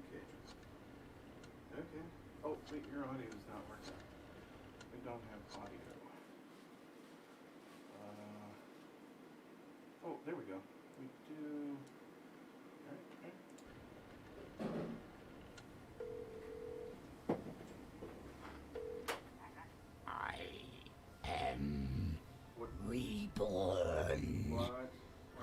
Okay. Okay. Oh, wait, your audio is not working. We don't have audio. Oh, there we go. We do. Alright. I am reborn. What?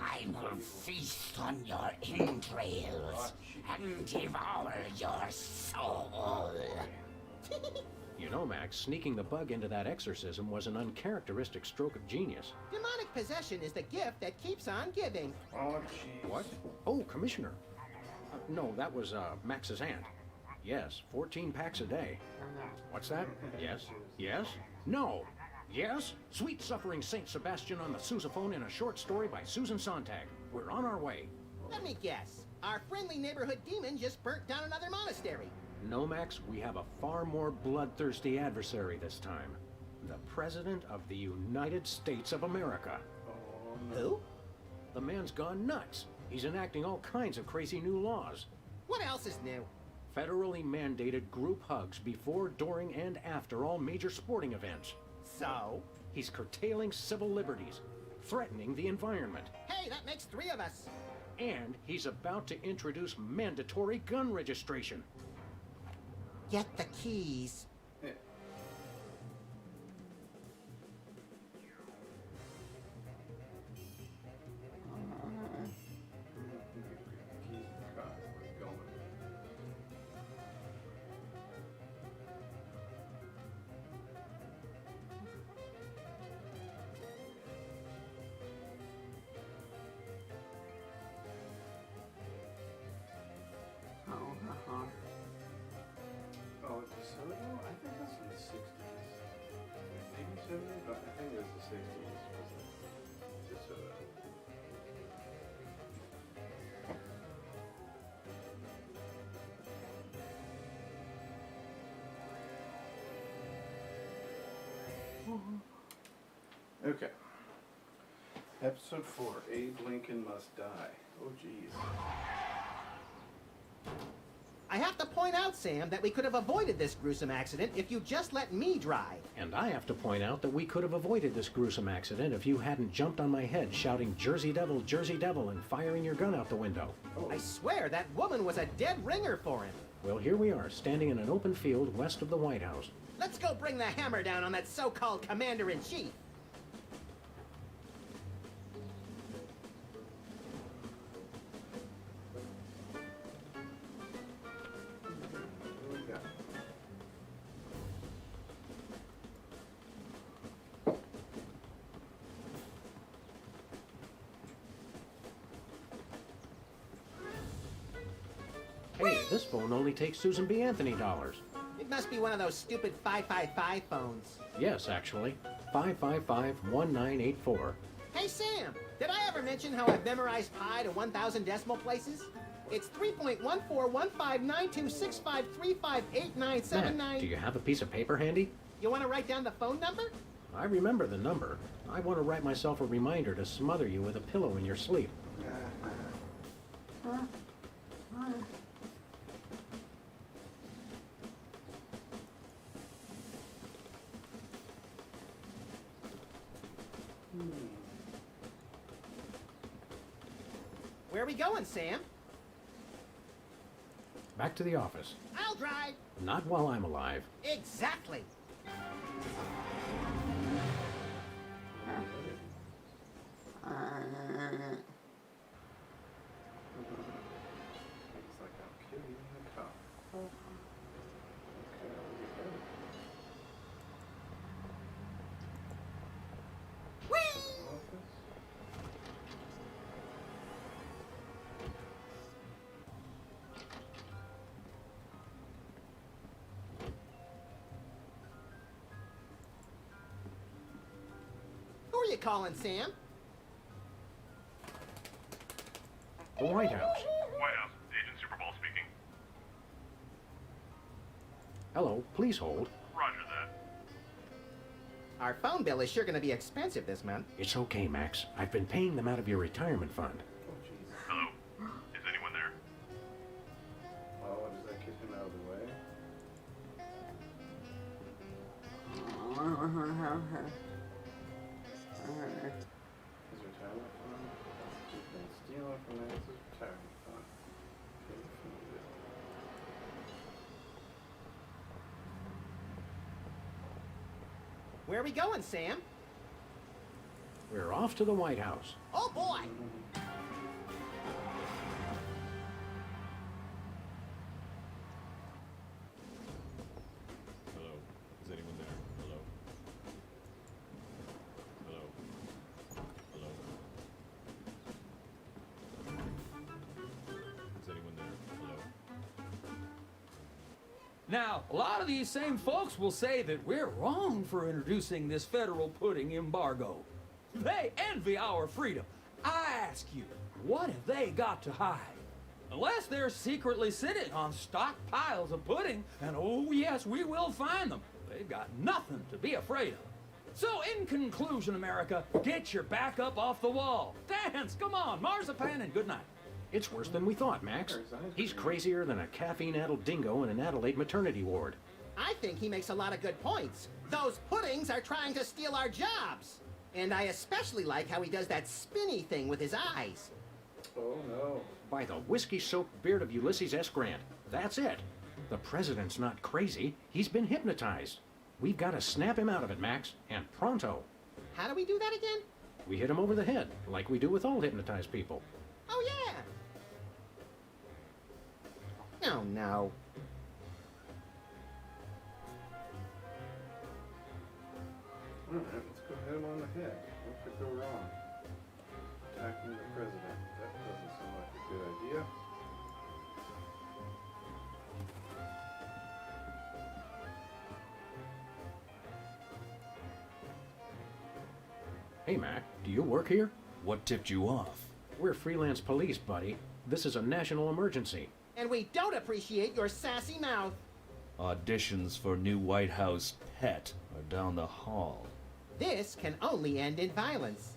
I will feast on your entrails and devour your soul. You know, Max, sneaking the bug into that exorcism was an uncharacteristic stroke of genius. Demonic possession is the gift that keeps on giving. Oh, jeez. What? Oh, Commissioner. No, that was Max's aunt. Yes, 14 packs a day. What's that? Yes? Yes? No! Yes? Sweet suffering Saint Sebastian on the sousaphone in a short story by Susan Sontag. We're on our way. Let me guess. Our friendly neighborhood demon just burnt down another monastery. No, Max, we have a far more bloodthirsty adversary this time. The President of the United States of America. Oh, no. Who? The man's gone nuts. He's enacting all kinds of crazy new laws. What else is new? Federally mandated group hugs before, during, and after all major sporting events. So? He's curtailing civil liberties, threatening the environment. Hey, that makes 3 of us. And he's about to introduce mandatory gun registration. Get the keys. Yeah. Keys in the car. We're going. Oh, DeSoto? I think that's in the 60s. Maybe 70s, but I think it was the 60s. Was DeSoto. Okay. Episode 4, Abe Lincoln Must Die. Oh, jeez. I have to point out, Sam, that we could have avoided this gruesome accident if you just let me drive. And I have to point out that we could have avoided this gruesome accident if you hadn't jumped on my head shouting Jersey Devil, and firing your gun out the window. I swear that woman was a dead ringer for him. Well, here we are, standing in an open field west of the White House. Let's go bring the hammer down on that so-called commander-in-chief. What do we got? Hey, this phone only takes Susan B. Anthony dollars. It must be one of those stupid 555 phones. Yes, actually. 555-1984. Hey, Sam, did I ever mention how I've memorized pi to 1,000 decimal places? It's 3.14159265358979. Matt, do you have a piece of paper handy? You want to write down the phone number? I remember the number. I want to write myself a reminder to smother you with a pillow in your sleep. Where are we going, Sam? Back to the office. I'll drive. Not while I'm alive. Exactly. Looks like I'm killing the cop. Okay, office. Who are you calling, Sam? The White House. White House, Agent Super Bowl speaking. Hello, please hold. Roger that. Our phone bill is sure going to be expensive this month. It's okay, Max. I've been paying them out of your retirement fund. Oh, jeez. Hello? Is anyone there? Oh, Where are we going, Sam? We're off to the White House. Oh, boy! Hello? Is anyone there? Hello? Hello? Hello? Is anyone there? Hello? Now, a lot of these same folks will say that we're wrong for introducing this federal pudding embargo. They envy our freedom. I ask you, what have they got to hide? Unless they're secretly sitting on stockpiles of pudding, and oh yes, we will find them, they've got nothing to be afraid of. So in conclusion, America, get your back up off the wall. Dance, come on, marzipan, and good night. It's worse than we thought, Max. He's crazier than a caffeine-addled dingo in an Adelaide maternity ward. I think he makes a lot of good points. Those puddings are trying to steal our jobs. And I especially like how he does that spinny thing with his eyes. Oh no. By the whiskey-soaked beard of Ulysses S. Grant. That's it. The president's not crazy. He's been hypnotized. We've got to snap him out of it, Max, and pronto. How do we do that again? We hit him over the head, like we do with all hypnotized people. Oh, yeah. No, no. Alright, let's go hit him on the head. What could go wrong? Attacking the president. That doesn't sound like a good idea. Hey, Mac, do you work here? What tipped you off? We're freelance police, buddy. This is a national emergency. And we don't appreciate your sassy mouth. Auditions for new White House pet are down the hall. This can only end in violence.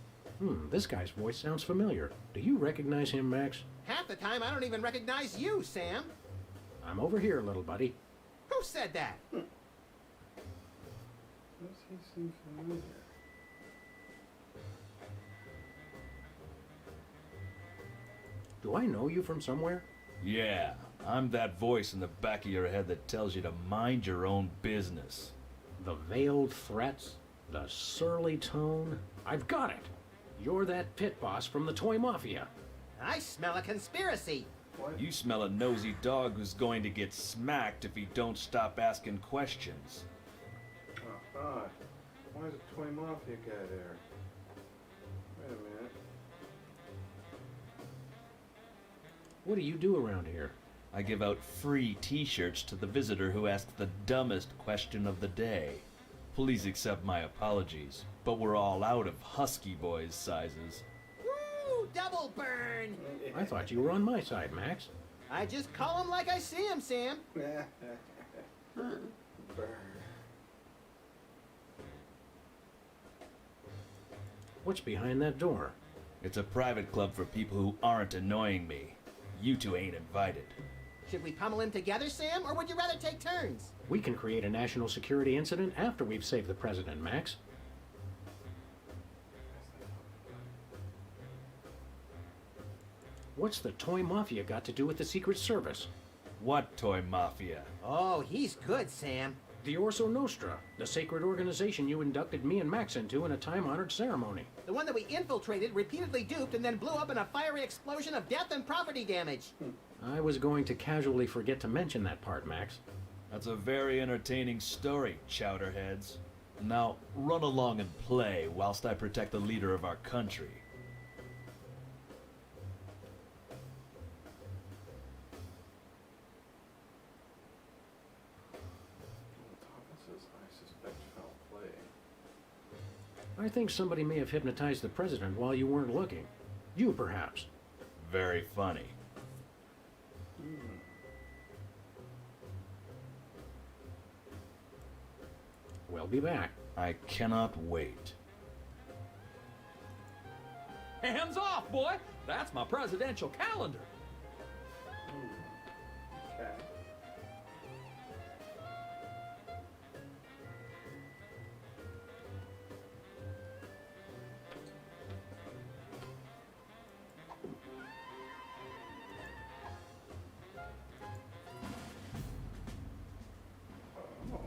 This guy's voice sounds familiar. Do you recognize him, Max? Half the time, I don't even recognize you, Sam. I'm over here, little buddy. Who said that? Does he seem familiar? Do I know you from somewhere? Yeah, I'm that voice in the back of your head that tells you to mind your own business. The veiled threats, the surly tone. I've got it. You're that pit boss from the Toy Mafia. I smell a conspiracy. What? You smell a nosy dog who's going to get smacked if he don't stop asking questions. Oh, hi. Why is a toy mafia guy there? Wait a minute. What do you do around here? I give out free t-shirts to the visitor who asks the dumbest question of the day. Please accept my apologies, but we're all out of Husky Boys sizes. Woo! Double burn! I thought you were on my side, Max. I just call him like I see him, Sam. Burn. What's behind that door? It's a private club for people who aren't annoying me. You two ain't invited. Should we pummel him together, Sam, or would you rather take turns? We can create a national security incident after we've saved the president, Max. What's the Toy Mafia got to do with the Secret Service? What toy mafia? Oh, he's good, Sam. The Orso Nostra, the sacred organization you inducted me and Max into in a time-honored ceremony. The one that we infiltrated, repeatedly duped, and then blew up in a fiery explosion of death and property damage. I was going to casually forget to mention that part, Max. That's a very entertaining story, chowderheads. Now, run along and play whilst I protect the leader of our country. Thomas's, I suspect, foul play. I think somebody may have hypnotized the president while you weren't looking. You, perhaps. Very funny. We'll be back. I cannot wait. Hands off, boy! That's my presidential calendar. Okay. Oh.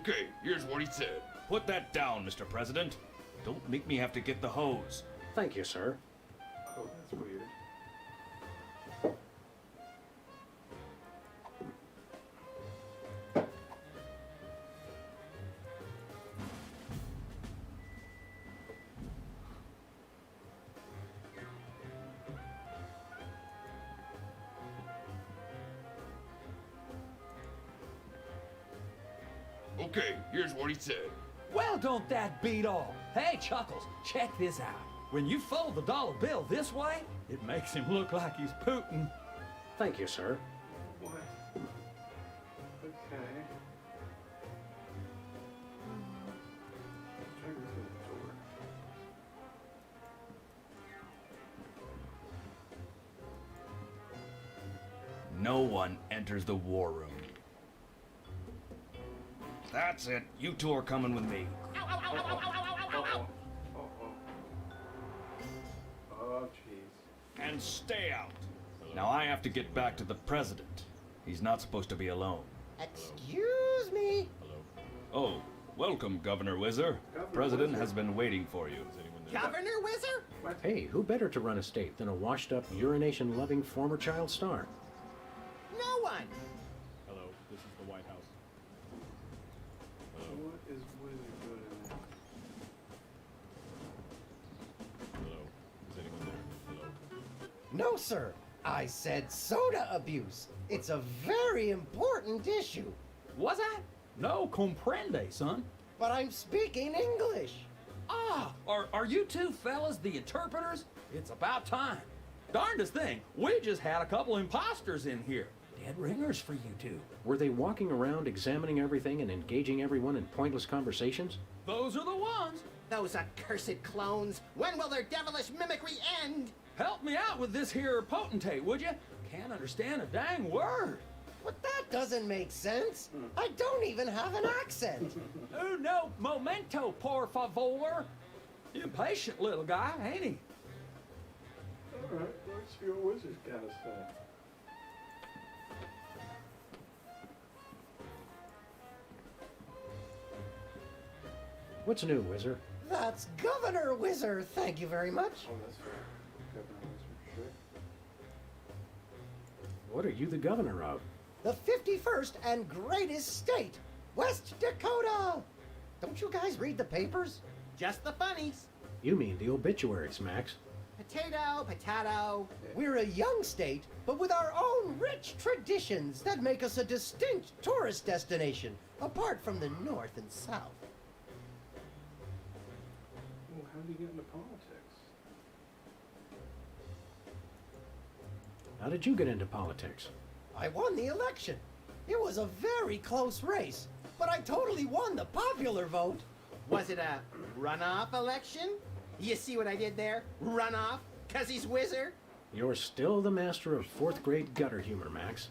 Okay, here's what he said. Put that down, Mr. President. Don't make me have to get the hose. Thank you, sir. Oh, that's weird. Okay, here's what he said. Well, don't that beat all? Hey, Chuckles, check this out. When you fold the dollar bill this way, it makes him look like he's Putin. Thank you, sir. What? Okay. Try to get the door. No one enters the war room. That's it. You two are coming with me. Oh, jeez. And stay out. Now I have to get back to the president. He's not supposed to be alone. Excuse me. Oh, welcome, Governor Whizzer. President Whizzer. has been waiting for you. Governor Whizzer? Hey, who better to run a state than a washed-up, urination-loving former child star? No one. Hello, this is the White House. So what is Wizard doing? Hello, is anyone there? Hello. No, sir. I said soda abuse. It's a very important issue. Was I? No comprende, son. But I'm speaking English. Ah, are you two fellas the interpreters? It's about time. Darndest thing, we just had a couple imposters in here. Dead ringers for you two. Were they walking around examining everything and engaging everyone in pointless conversations? Those are the ones. Those accursed clones. When will their devilish mimicry end? Help me out with this here potentate, would you? Can't understand a dang word. But that doesn't make sense. I don't even have an accent. No momento, por favor. Impatient little guy, ain't he? Alright, let's see what Wizard's gotta say. What's new, Whizzer? That's Governor Whizzer. Thank you very much. Oh, that's right. Governor Wizard, sure. What are you the governor of? The 51st and greatest state, West Dakota. Don't you guys read the papers? Just the funnies. You mean the obituaries, Max. Potato, potato. We're a young state, but with our own rich traditions that make us a distinct tourist destination, apart from the North and South. Well, how do you get into politics? How did you get into politics? I won the election. It was a very close race, but I totally won the popular vote. Was it a runoff election? You see what I did there? Runoff? 'Cause he's Whizzer? You're still the master of fourth grade gutter humor, Max.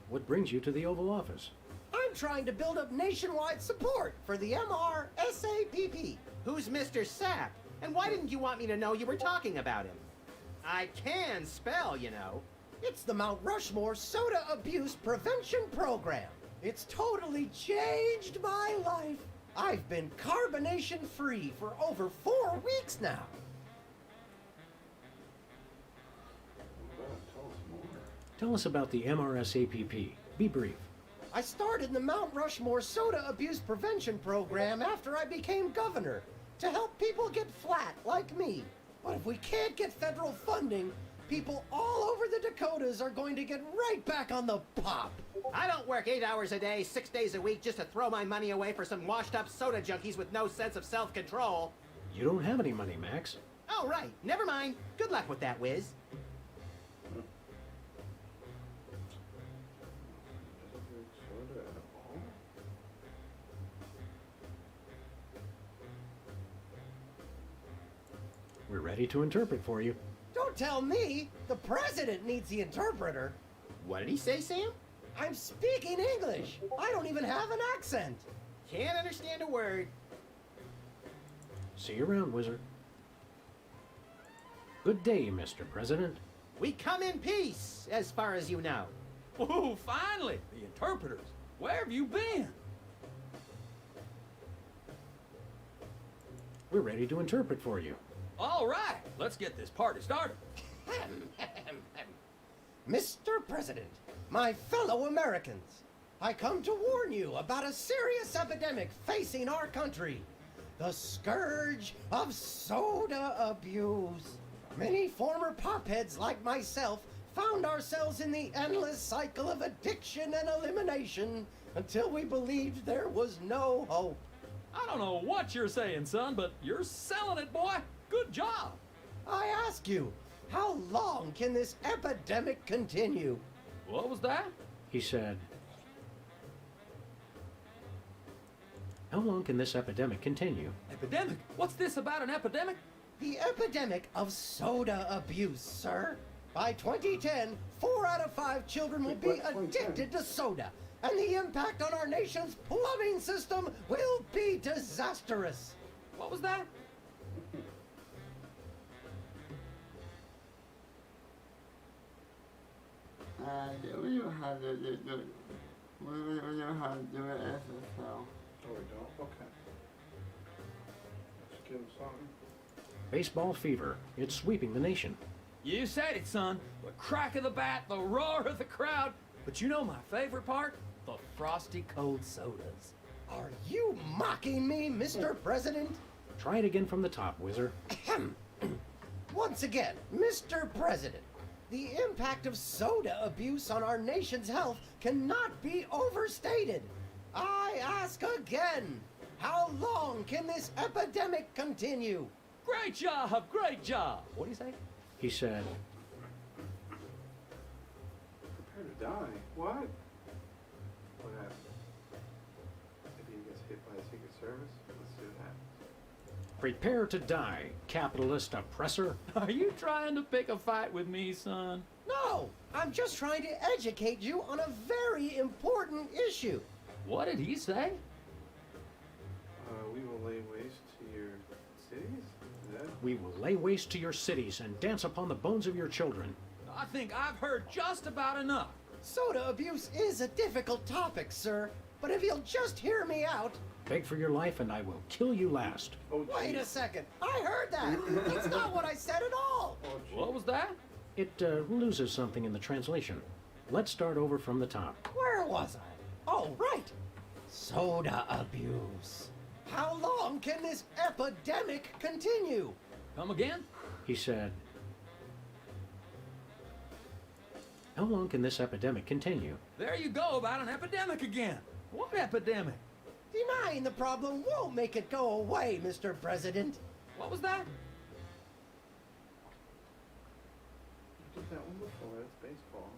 What brings you to the Oval Office? I'm trying to build up nationwide support for the MRSAPP. Who's Mr. Sapp? And why didn't you want me to know you were talking about him? I can spell, you know. It's the Mount Rushmore Soda Abuse Prevention Program. It's totally changed my life. I've been carbonation free for over 4 weeks now. Well, tell us more. Tell us about the MRSAPP. Be brief. I started the Mount Rushmore Soda Abuse Prevention Program after I became governor to help people get flat like me. But if we can't get federal funding, people all over the Dakotas are going to get right back on the pop. I don't work 8 hours a day, 6 days a week just to throw my money away for some washed up soda junkies with no sense of self-control. You don't have any money, Max. Oh, right. Never mind. Good luck with that, Wiz. Doesn't drink soda at all? We're ready to interpret for you. Don't tell me. The president needs the interpreter. What did he say, Sam? I'm speaking English. I don't even have an accent. Can't understand a word. See you around, Wizard. Good day, Mr. President. We come in peace, as far as you know. Ooh, finally! The interpreters. Where have you been? We're ready to interpret for you. All right, let's get this party started. Mr. President, my fellow Americans, I come to warn you about a serious epidemic facing our country. The scourge of soda abuse. Many former popheads like myself found ourselves in the endless cycle of addiction and elimination until we believed there was no hope. I don't know what you're saying, son, but you're selling it, boy. Good job. I ask you, how long can this epidemic continue? What was that? He said, how long can this epidemic continue? Epidemic? What's this about an epidemic? The epidemic of soda abuse, sir. By 2010, 4 out of 5 children will be addicted to soda, and the impact on our nation's plumbing system will be disastrous. What was that? We don't have to do it. We don't have to do it SSL. Oh, we don't? Okay. Let's give him something. Baseball fever. It's sweeping the nation. You said it, son. The crack of the bat, the roar of the crowd. But you know my favorite part? The frosty cold sodas. Are you mocking me, Mr. President? Try it again from the top, Wizard. Once again, Mr. President, the impact of soda abuse on our nation's health cannot be overstated. I ask again, how long can this epidemic continue? Great job, great job. What do you say? He said, Prepare to die. What? What happened? Maybe he gets hit by a Secret Service? Let's see what happens. prepare to die, capitalist oppressor. Are you trying to pick a fight with me, son? No, I'm just trying to educate you on a very important issue. What did he say? We will lay waste to your cities? Is that? We will lay waste to your cities and dance upon the bones of your children. I think I've heard just about enough. Soda abuse is a difficult topic, sir, but if you'll just hear me out... Beg for your life and I will kill you last. Oh, Wait geez. a second, I heard that! That's not what I said at all! Oh, geez. What was that? It loses something in the translation. Let's start over from the top. Where was I? Oh, right! Soda abuse. How long can this epidemic continue? Come again? He said, how long can this epidemic continue? There you go about an epidemic again. What epidemic? Denying the problem won't make it go away, Mr. President. What was that? You did that one before. That's baseball.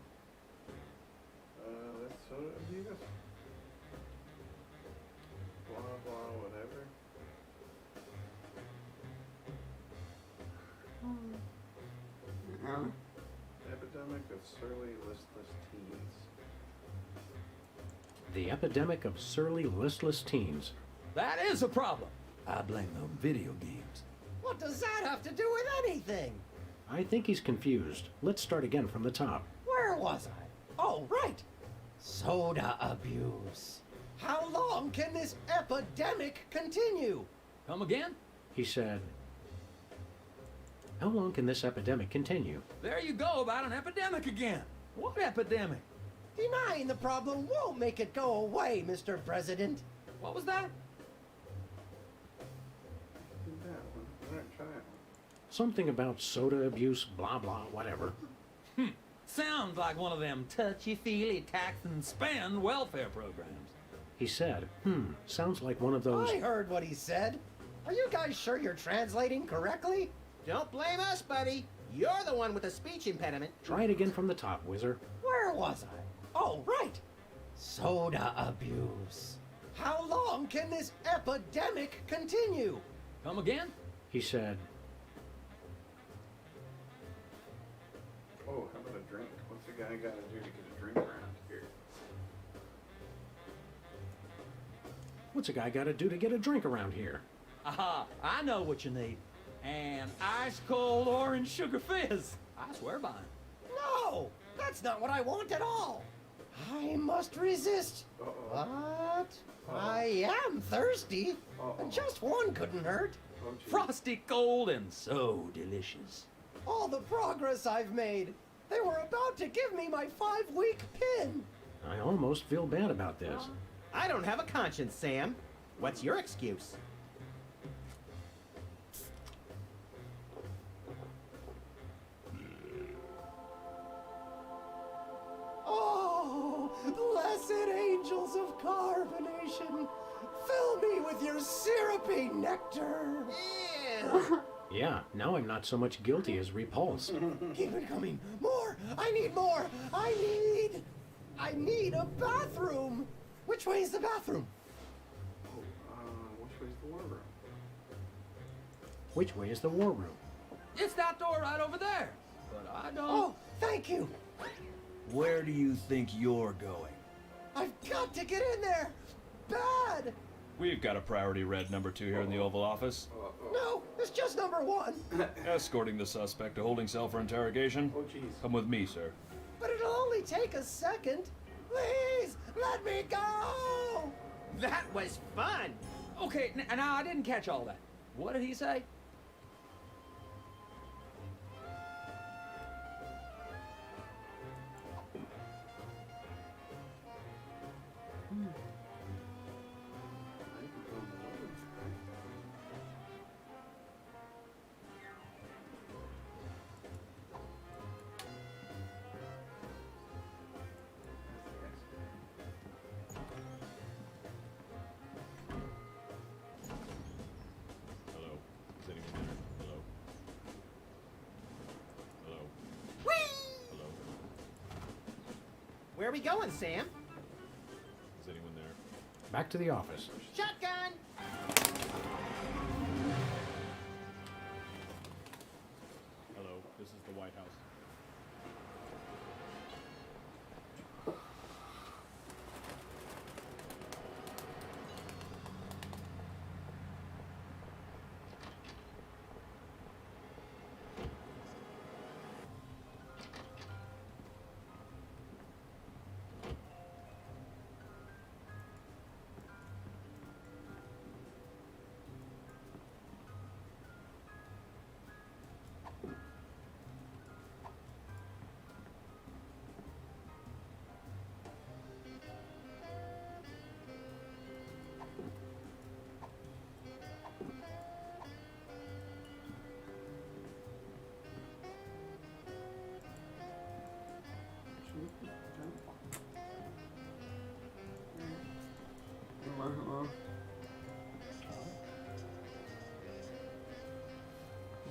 That's soda abuse. Blah, blah, whatever. Epidemic of surly, listless teens. The epidemic of surly, listless teens. That is a problem. I blame them video games. What does that have to do with anything? I think he's confused. Let's start again from the top. Where was I? Oh, right. Soda abuse. How long can this epidemic continue? Come again? He said, how long can this epidemic continue? There you go about an epidemic again. What epidemic? Denying the problem won't make it go away, Mr. President. What was that? Did that one. All right, try that one. Something about soda abuse, blah, blah, whatever. Sounds like one of them touchy-feely tax and spend welfare programs. He said, sounds like one of those... I heard what he said. Are you guys sure you're translating correctly? Don't blame us, buddy. You're the one with the speech impediment. Try it again from the top, Wizard. Where was I? Oh, right. Soda abuse. How long can this epidemic continue? Come again? He said, Oh, how about a drink? What's a guy got to do to get a drink around here? what's a guy got to do to get a drink around here? Aha, I know what you need. An ice cold orange sugar fizz. I swear by it. No, that's not what I want at all. I must resist. Uh-oh. But I am thirsty. Uh-oh. Just one couldn't hurt. Oh, geez. Frosty cold and so delicious. All the progress I've made. They were about to give me my 5-week pin. I almost feel bad about this. I don't have a conscience, Sam. What's your excuse? Oh, blessed angels of carbonation, fill me with your syrupy nectar. Ew. Yeah, now I'm not so much guilty as repulsed. Keep it coming. More. I need more. I need a bathroom. Which way is the bathroom? Which way's the war room? Which way is the war room? It's that door right over there. But I don't. Oh, thank you. Where do you think you're going? I've got to get in there. Bad. We've got a priority red number 2 here in the Oval Office. No, it's just number 1. Escorting the suspect to holding cell for interrogation. Oh, jeez. Come with me, sir. But it'll only take a second. Please, let me go. That was fun. Okay, now I didn't catch all that. What did he say? I think we're going the other way. Hello? Is anyone there? Hello? Hello? Whee! Hello? Where are we going, Sam? Is anyone there? Back to the office. Shotgun! Hello? This is the White House.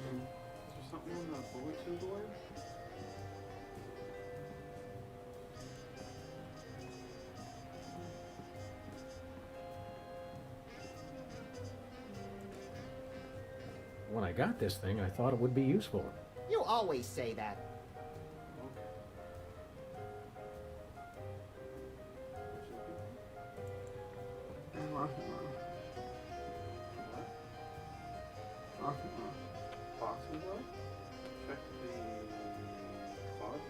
Is there something on the bulletin board? When I got this thing, I thought it would be useful. You always say that. Bostonville? Check the closet?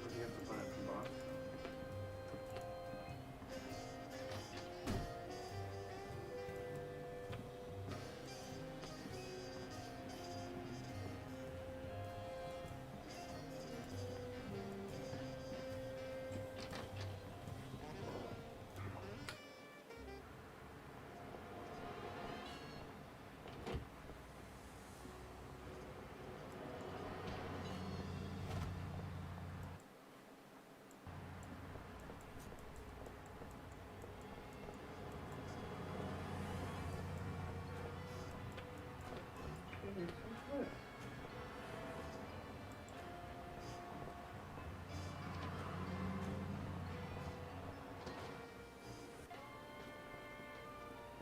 Or do you have to buy it from Boston?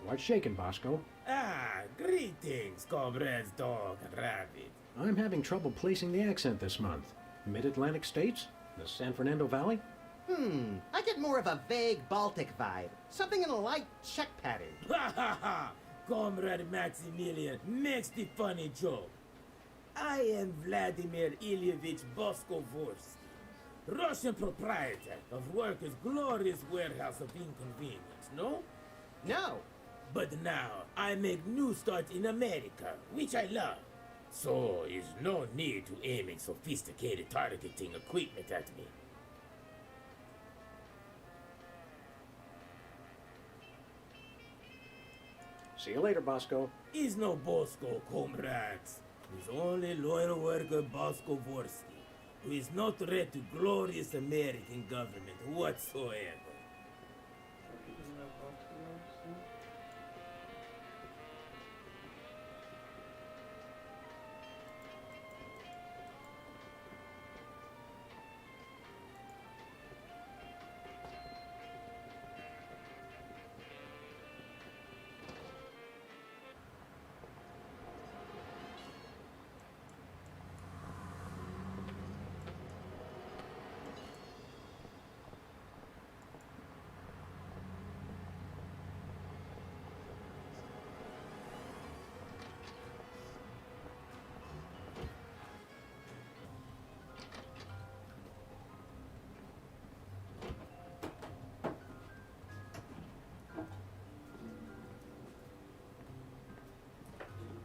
What's shaking, Bosco? Ah, greetings, comrades dog and rabbit. I'm having trouble placing the accent this month. Mid-Atlantic states? The San Fernando Valley? I get more of a vague Baltic vibe. Something in a light Czech pattern. Ha ha ha! Comrade Maximilian makes the funny joke. I am Vladimir Ilyevich Boskovorsky, Russian proprietor of Workers' Glorious Warehouse of Inconvenience, no? No. But now I make new starts in America, which I love. So is no need to aiming sophisticated targeting equipment at me. See you later, Bosco. Is no Bosco, comrades. Is only loyal worker Bosco Vorsky, who is no threat to glorious American government whatsoever. Isn't that possible?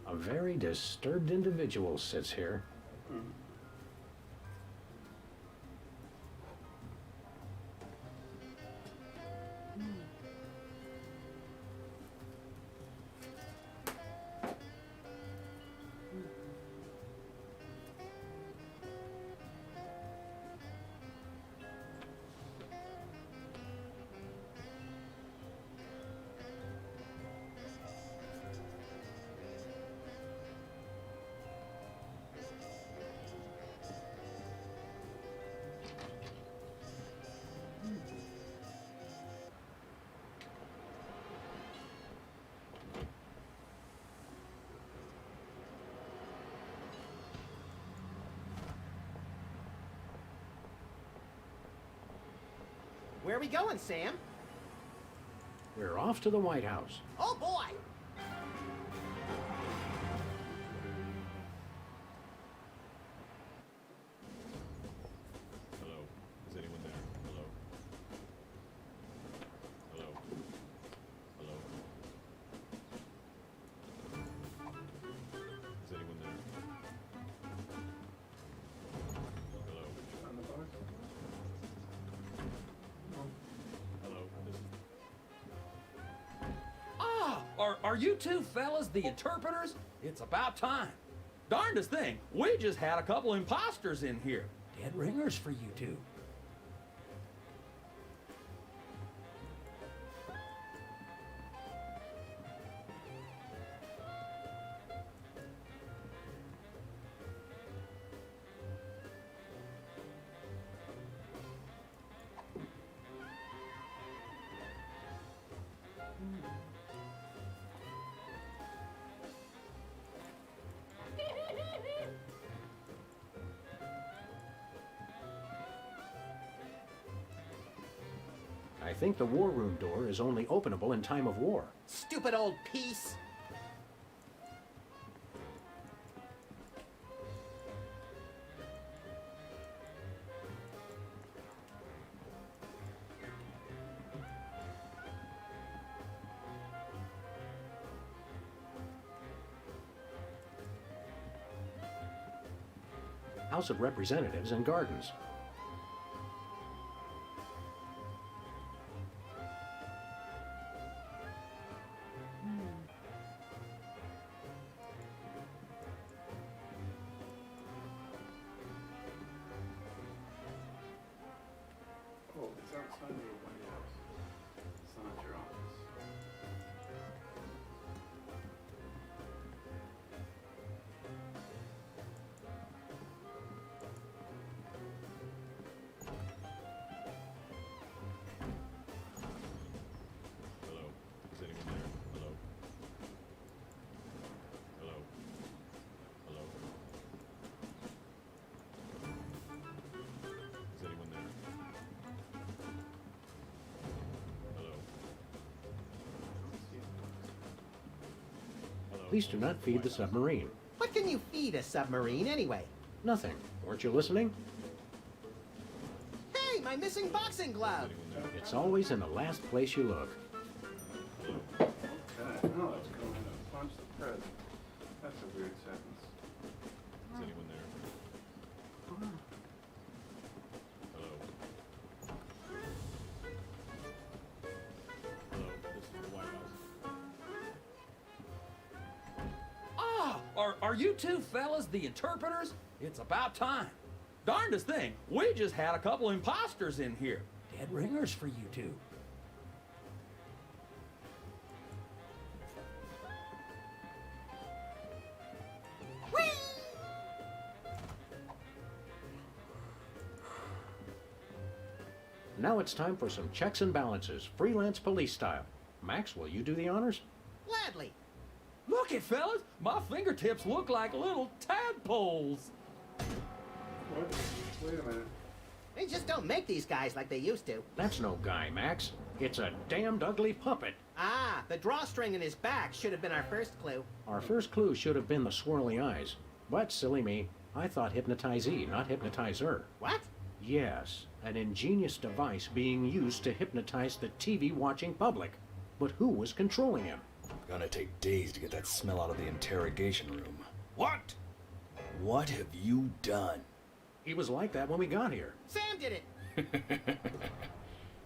A very disturbed individual sits here. Where are we going, Sam? We're off to the White House. Oh, boy! Hello. Is anyone there? Hello. Hello. Hello. Is anyone there? Hello. On the box? Hello. This is Ah, are you two fellas the interpreters? It's about time. Darndest thing, we just had a couple imposters in here. Dead ringers for you two. I think the war room door is only openable in time of war. Stupid old piece. House of Representatives and Gardens. Oh, it's outside of the White House. It's not your office. Please do not feed the submarine. What can you feed a submarine anyway? Nothing. Weren't you listening? Hey, my missing boxing glove! It's always in the last place you look. Okay. Oh, it's going to punch the president. That's a weird sentence. Is anyone there? Hello. Hello, this is the White House. Ah, are you two fellas the interpreters? It's about time. Darndest thing, we just had a couple imposters in here. Dead ringers for you two. Now it's time for some checks and balances, freelance police style. Max, will you do the honors? Gladly. Look it, fellas, my fingertips look like little tadpoles. What? Wait a minute. They just don't make these guys like they used to. That's no guy, Max. It's a damned ugly puppet. Ah, the drawstring in his back should have been our first clue. Our first clue should have been the swirly eyes. But, silly me, I thought hypnotizee, not hypnotizer. What? Yes, an ingenious device being used to hypnotize the TV-watching public. But who was controlling him? Gonna take days to get that smell out of the interrogation room. What? What have you done? He was like that when we got here. Sam did it!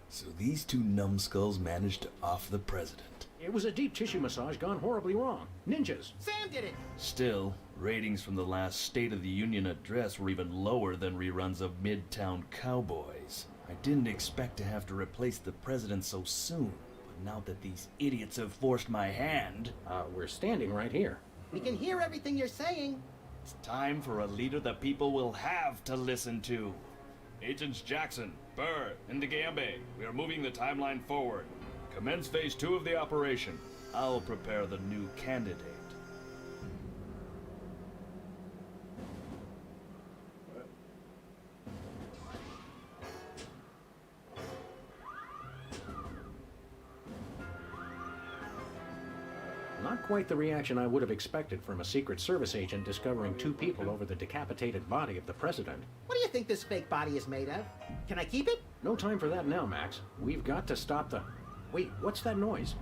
So these two numbskulls managed to off the president. It was a deep tissue massage gone horribly wrong. Ninjas. Sam did it! Still, ratings from the last State of the Union address were even lower than reruns of Midtown Cowboys. I didn't expect to have to replace the president so soon, but now that these idiots have forced my hand, We're standing right here. We can hear everything you're saying. it's time for a leader the people will have to listen to. Agents Jackson, Burr, and DeGambe, we are moving the timeline forward. Commence phase 2 of the operation. I'll prepare the new candidate. Not quite the reaction I would have expected from a Secret Service agent discovering two people over the decapitated body of the president. What do you think this fake body is made of? Can I keep it? No time for that now, Max. We've got to stop the... Wait, what's that noise?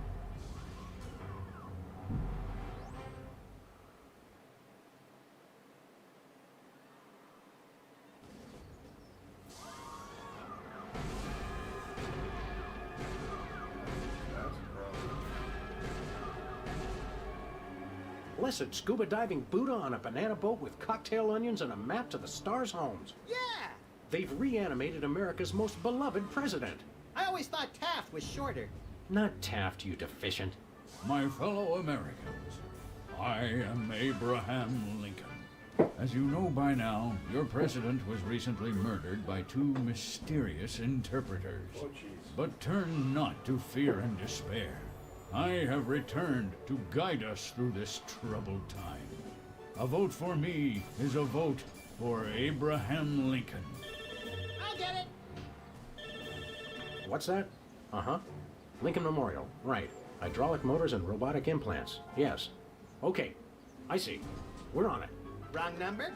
That's a problem. Blessed scuba diving Buddha on a banana boat with cocktail onions and a map to the stars' homes. Yeah! They've reanimated America's most beloved president. I always thought Taft was shorter. Not Taft, you deficient. My fellow Americans, I am Abraham Lincoln. As you know by now, your president was recently murdered by two mysterious interpreters. Oh, jeez. But turn not to fear and despair. I have returned to guide us through this troubled time. A vote for me is a vote for Abraham Lincoln. I'll get it! What's that? Uh-huh. Lincoln Memorial. Right. Hydraulic motors and robotic implants. Yes. Okay. I see. We're on it. Wrong number?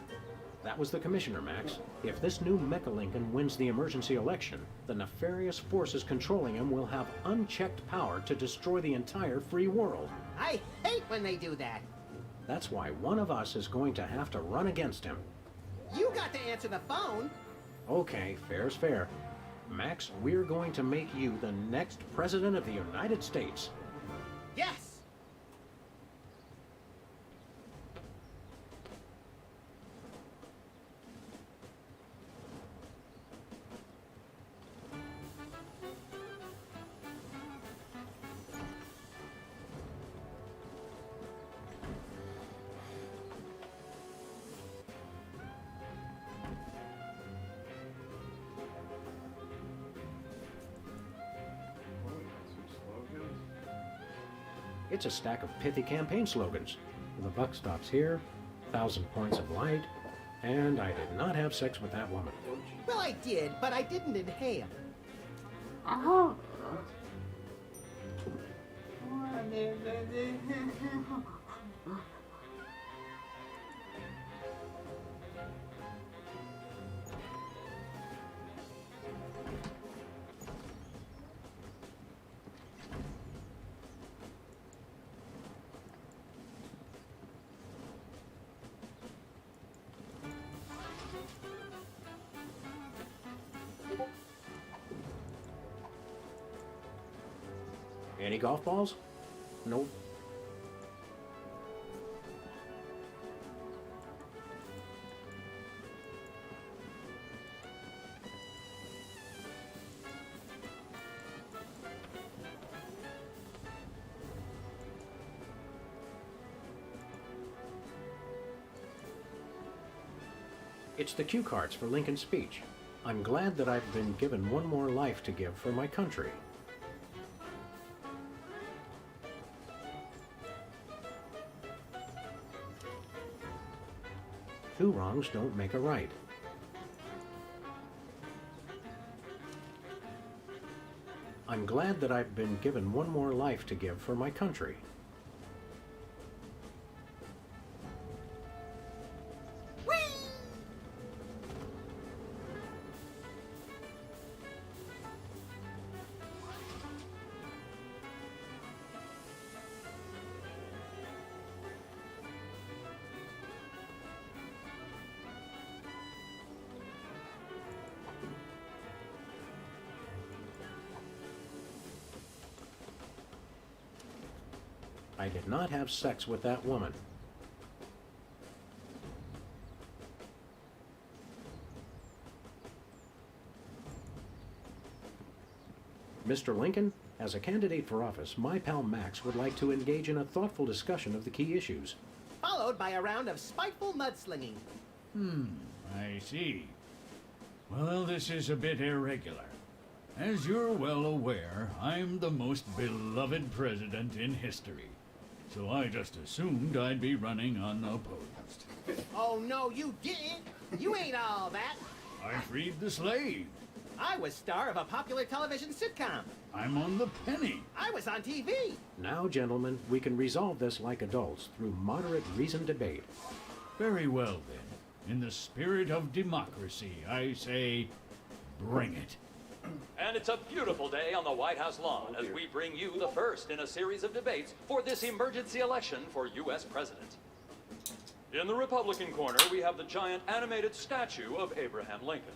That was the commissioner, Max. If this new Mecha Lincoln wins the emergency election, the nefarious forces controlling him will have unchecked power to destroy the entire free world. I hate when they do that. That's why one of us is going to have to run against him. You got to answer the phone. Okay, fair's fair. Max, we're going to make you the next president of the United States. Yes! It's a stack of pithy campaign slogans. The buck stops here, 1,000 points of light, and I did not have sex with that woman. Well, I did, but I didn't inhale. Oh. What is it? Any golf balls? Nope. It's the cue cards for Lincoln's speech. I'm glad that I've been given one more life to give for my country. Two wrongs don't make a right. I'm glad that I've been given one more life to give for my country. I did not have sex with that woman. Mr. Lincoln, as a candidate for office, my pal Max would like to engage in a thoughtful discussion of the key issues. Followed by a round of spiteful mudslinging. I see. Well, this is a bit irregular. As you're well aware, I'm the most beloved president in history. So I just assumed I'd be running unopposed. Oh, no, you didn't. You ain't all that. I freed the slave. I was star of a popular television sitcom. I'm on the penny. I was on TV. Now, gentlemen, we can resolve this like adults through moderate reasoned debate. Very well, then. In the spirit of democracy, I say, bring it. And it's a beautiful day on the White House lawn as we bring you the first in a series of debates for this emergency election for U.S. President. In the Republican corner, we have the giant animated statue of Abraham Lincoln.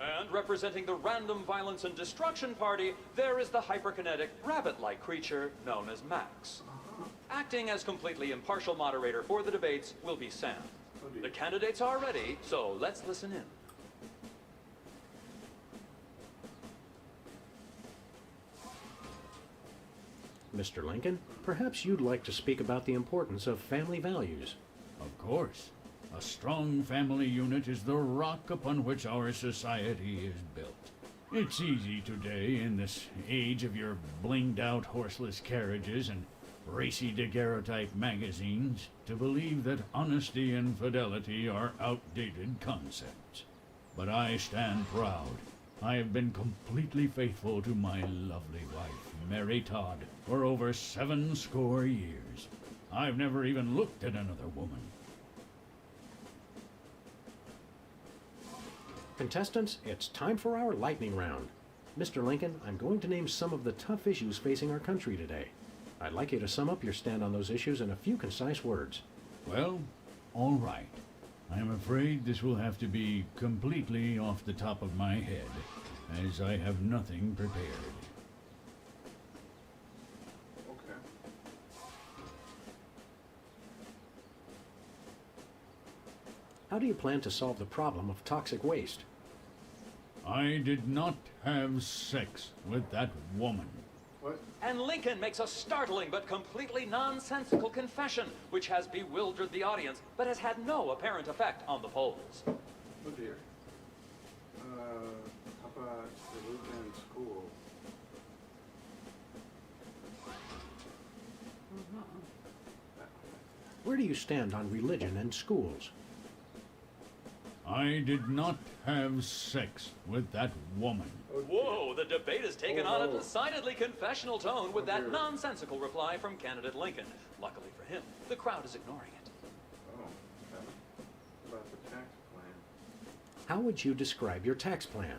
And representing the Random Violence and Destruction Party, there is the hyperkinetic, rabbit-like creature known as Max. Acting as completely impartial moderator for the debates will be Sam. The candidates are ready, so let's listen in. Mr. Lincoln, perhaps you'd like to speak about the importance of family values. Of course. A strong family unit is the rock upon which our society is built. It's easy today, in this age of your blinged-out horseless carriages and racy daguerreotype magazines, to believe that honesty and fidelity are outdated concepts. But I stand proud. I have been completely faithful to my lovely wife, Mary Todd, for over 70 years. I've never even looked at another woman. Contestants, it's time for our lightning round. Mr. Lincoln, I'm going to name some of the tough issues facing our country today. I'd like you to sum up your stand on those issues in a few concise words. Well, all right. I'm afraid this will have to be completely off the top of my head, as I have nothing prepared. Okay. How do you plan to solve the problem of toxic waste? I did not have sex with that woman. What? And Lincoln makes a startling but completely nonsensical confession, which has bewildered the audience, but has had no apparent effect on the polls. Oh dear. How about religion in school? Where do you stand on religion and schools? I did not have sex with that woman. Whoa, the debate has taken on a no. decidedly confessional tone with that dear. nonsensical reply from candidate Lincoln. Luckily for him, the crowd is ignoring it. Oh, okay. About the tax plan. How would you describe your tax plan?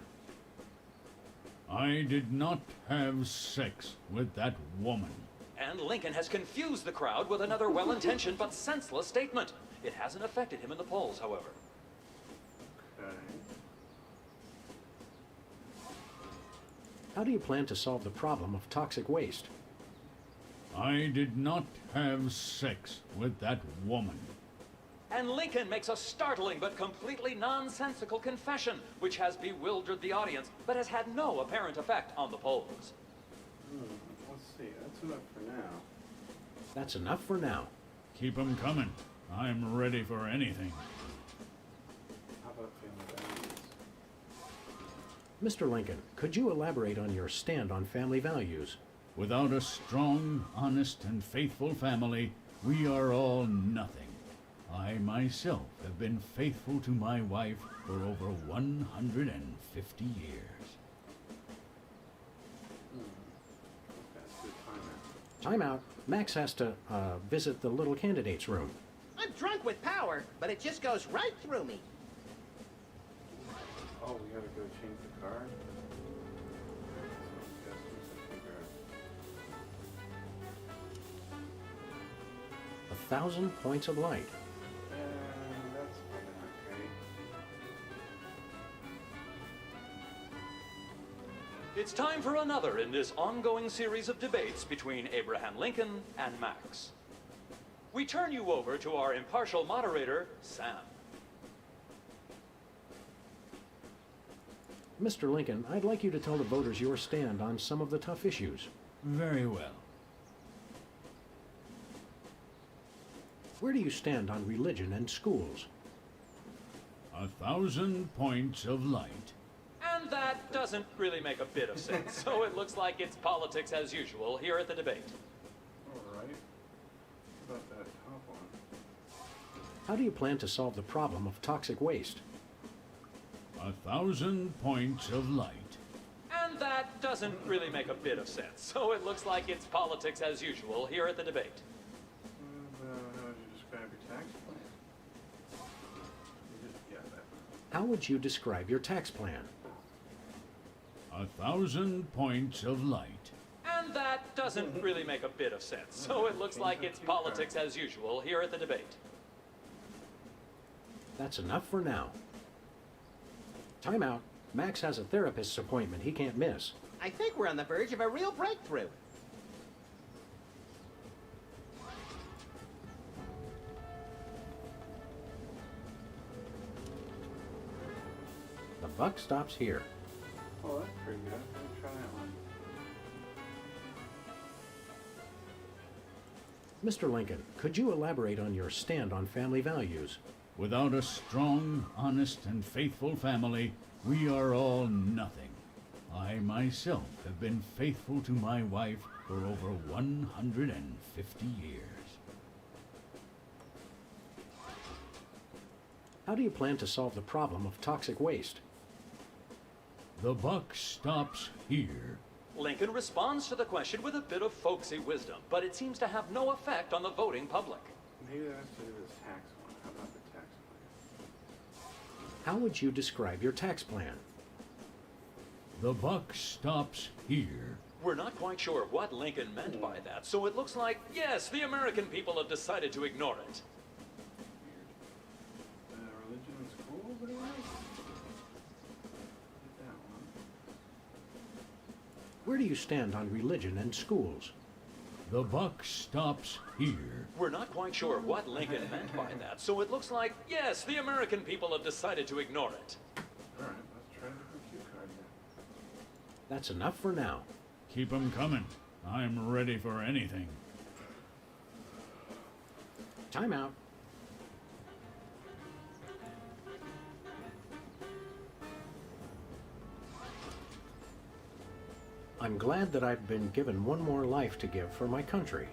I did not have sex with that woman. And Lincoln has confused the crowd with another well-intentioned but senseless statement. It hasn't affected him in the polls, however. Okay. How do you plan to solve the problem of toxic waste? I did not have sex with that woman. And Lincoln makes a startling but completely nonsensical confession, which has bewildered the audience, but has had no apparent effect on the polls. Let's see. That's enough for now. That's enough for now. Keep 'em coming. I'm ready for anything. How about family values? Mr. Lincoln, could you elaborate on your stand on family values? Without a strong, honest, and faithful family, we are all nothing. I myself have been faithful to my wife for over 150 years. That's good timeout. Time out. Max has to, visit the little candidate's room. I'm drunk with power, but it just goes right through me. Oh, we gotta go change the card? So, yes, we should figure out. 1,000 points of light. That's probably not great. It's time for another in this ongoing series of debates between Abraham Lincoln and Max. We turn you over to our impartial moderator, Sam. Mr. Lincoln, I'd like you to tell the voters your stand on some of the tough issues. Very well. Where do you stand on religion and schools? 1,000 points of light. And that doesn't really make a bit of sense, so it looks like it's politics as usual here at the debate. All right. What about that top one? How do you plan to solve the problem of toxic waste? 1,000 points of light. And that doesn't really make a bit of sense, so it looks like it's politics as usual here at the debate. How would you describe your tax plan? Yeah, that. How would you describe your tax plan? 1,000 points of light. And that doesn't really make a bit of sense, so it looks like it's politics as usual here at the debate. That's enough for now. Time out. Max has a therapist's appointment he can't miss. I think we're on the verge of a real breakthrough. The buck stops here. Oh, that's pretty good. Let me try that one. Mr. Lincoln, could you elaborate on your stand on family values? Without a strong, honest, and faithful family, we are all nothing. I myself have been faithful to my wife for over 150 years. How do you plan to solve the problem of toxic waste? The buck stops here. Lincoln responds to the question with a bit of folksy wisdom, but it seems to have no effect on the voting public. Maybe that has to do with this tax one. How about the tax plan? How would you describe your tax plan? The buck stops here. We're not quite sure what Lincoln meant by that, so it looks like, yes, the American people have decided to ignore it. Religion in schools, anyone? Get that one. Where do you stand on religion and schools? The buck stops here. We're not quite sure what Lincoln meant by that, so it looks like, yes, the American people have decided to ignore it. All right, let's try a different cue card then. That's enough for now. Keep 'em coming. I'm ready for anything. Time out. I'm glad that I've been given one more life to give for my country.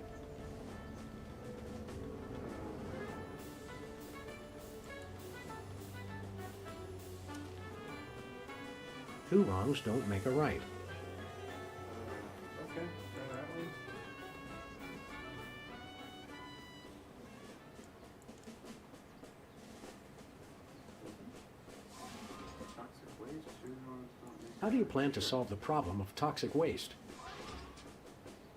Two wrongs don't make a right. Okay, try that one. Toxic waste, two wrongs don't make How do you plan to solve the problem of toxic waste?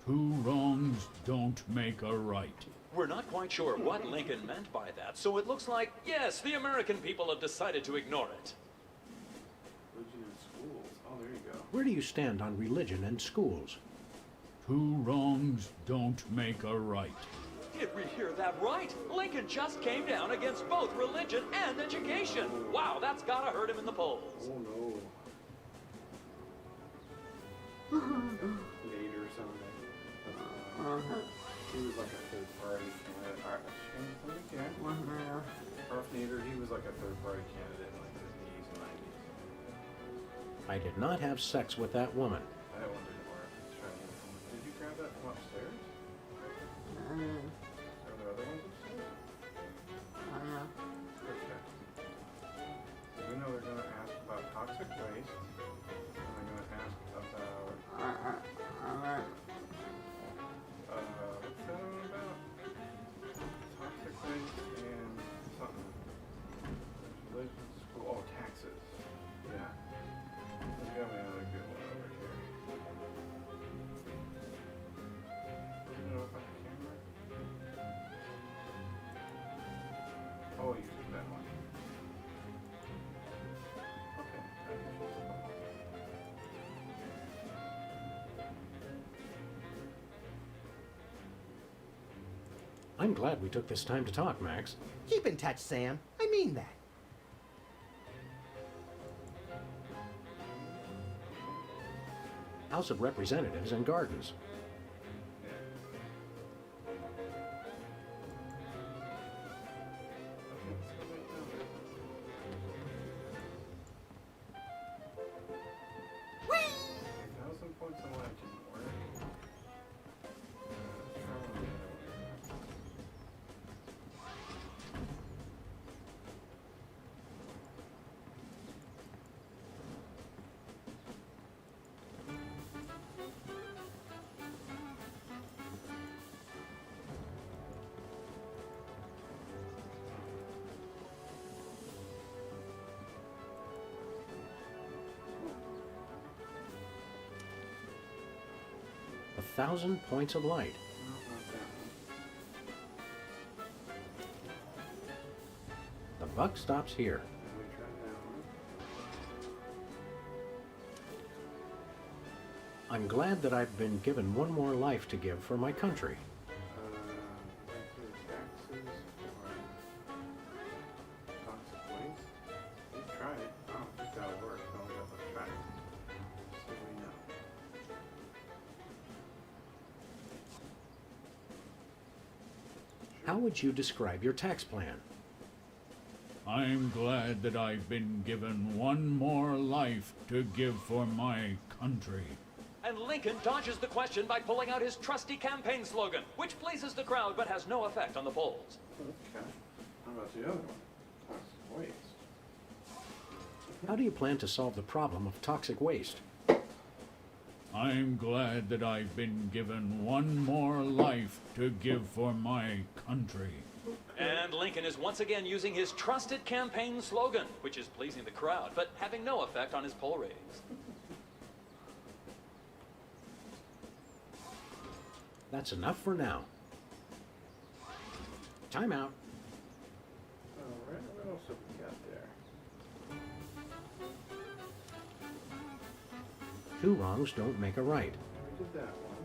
Two wrongs don't make a right. We're not quite sure what Lincoln meant by that, so it looks like, yes, the American people have decided to ignore it. religion in schools. Oh, there you go. Where do you stand on religion and schools? Two wrongs don't make a right. Did we hear that right? Lincoln just came down against both religion and education. Wow, that's gotta hurt him in the polls. Oh no. Nate or something. He was like a third party candidate. Ralph Nader, he was like a third party candidate in like the 80s and 90s. I did not have sex with that woman. That one didn't work. Let's try another one. Did you grab that from upstairs? Are there other ones upstairs? Okay. So we know they're going to ask about toxic waste. And they're going to ask about, what's that one about? Toxic waste and something. Religion, school, oh, taxes. Yeah. There's got to be another good one over here. Turn it off on the camera. Oh, you took that one. Okay. I can choose the button. I'm glad we took this time to talk, Max. Keep in touch, Sam. I mean that. House of Representatives and Gardens. Points on life didn't work. Let's try one of the other A 1,000 points of light. No, not that one. The buck stops here. And we tried that one. I'm glad that I've been given one more life to give for my country. Regular taxes for toxic waste. We tried it. I don't think that'll work. No, we got the facts. So we know. How would you describe your tax plan? I'm glad that I've been given one more life to give for my country. And Lincoln dodges the question by pulling out his trusty campaign slogan, which pleases the crowd but has no effect on the polls. Okay. How about the other one? Toxic waste. How do you plan to solve the problem of toxic waste? I'm glad that I've been given one more life to give for my country. And Lincoln is once again using his trusted campaign slogan, which is pleasing the crowd, but having no effect on his poll ratings. That's enough for now. Time out. Alright, what else have we got there? Two wrongs don't make a right. We did that one.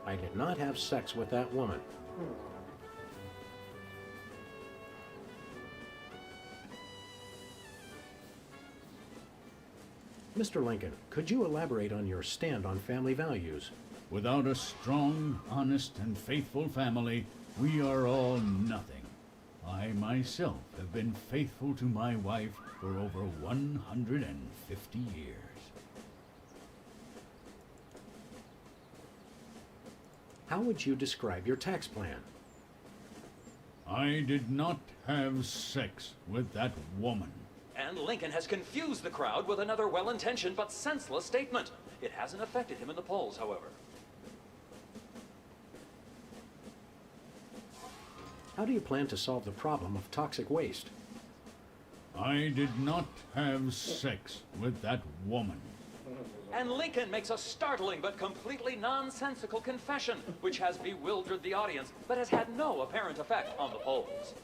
I did not have sex with that woman. Mr. Lincoln, could you elaborate on your stand on family values? Without a strong, honest, and faithful family, we are all nothing. I myself have been faithful to my wife for over 150 years. How would you describe your tax plan? I did not have sex with that woman. And Lincoln has confused the crowd with another well-intentioned but senseless statement. It hasn't affected him in the polls, however. How do you plan to solve the problem of toxic waste? I did not have sex with that woman. And Lincoln makes a startling but completely nonsensical confession, which has bewildered the audience, but has had no apparent effect on the polls.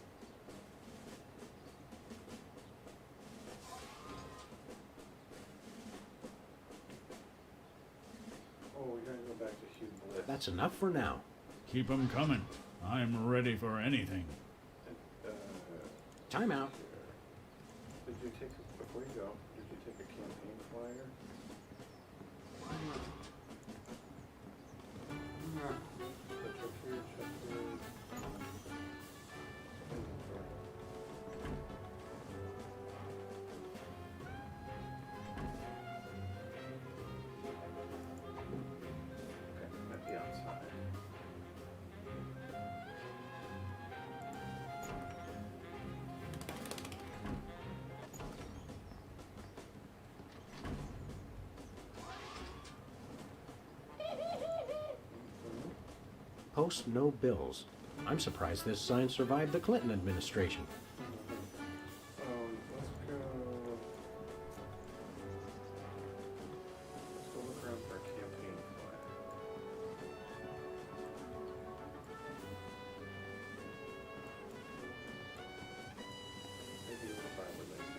we gotta go back to Hugh Bliss. That's enough for now. Keep 'em coming. I'm ready for anything. Uh, Time out. Did you take, before you go, did you take a campaign flyer? The trickier checklist. Okay, at the outside. Post no bills. I'm surprised this sign survived the Clinton administration. Let's go look around for a campaign flyer. Maybe we'll find where Lincoln is.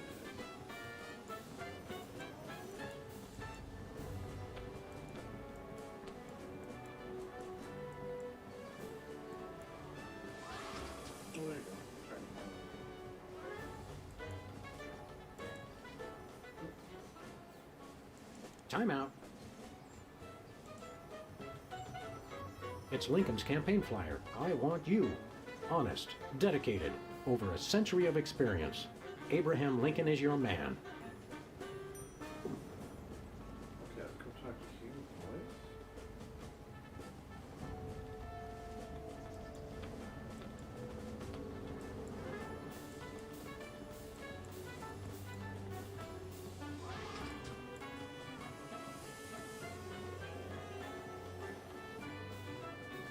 Oh, there you go. Trying to find it. Time out. It's Lincoln's campaign flyer. I want you. Honest, dedicated, over a century of experience. Abraham Lincoln is your man. Okay, let's go talk to Hugh Bliss.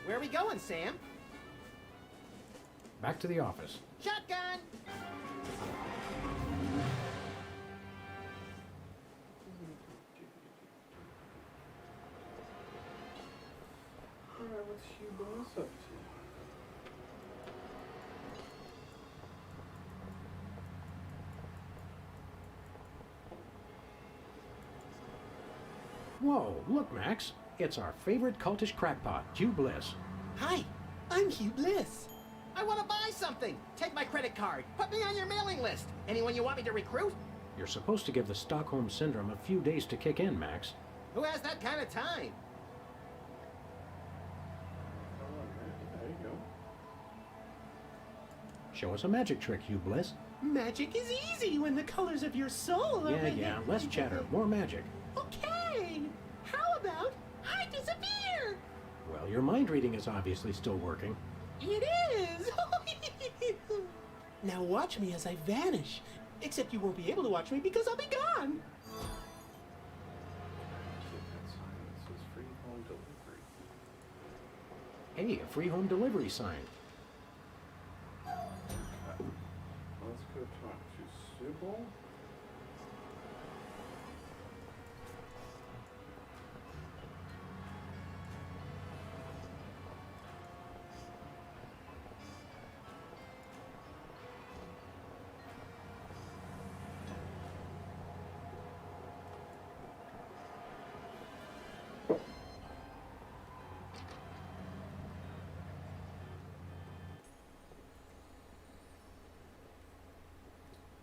Where are we going, Sam? Back to the office. Shotgun! Alright, what's Hugh Bliss up to? Whoa, look, Max. It's our favorite cultish crackpot, Hugh Bliss. Hi, I'm Hugh Bliss. I want to buy something. Take my credit card. Put me on your mailing list. Anyone you want me to recruit? You're supposed to give the Stockholm Syndrome a few days to kick in, Max. Who has that kind of time? There you go. Show us a magic trick, Hugh Bliss. Magic is easy when the colors of your soul are... Yeah, less chatter, more magic. Okay. How about I disappear? Well, your mind reading is obviously still working. It is. Now watch me as I vanish. Except you won't be able to watch me because I'll be gone. See that sign that says free home delivery. Hey, a free home delivery sign. Let's go talk to Sybil.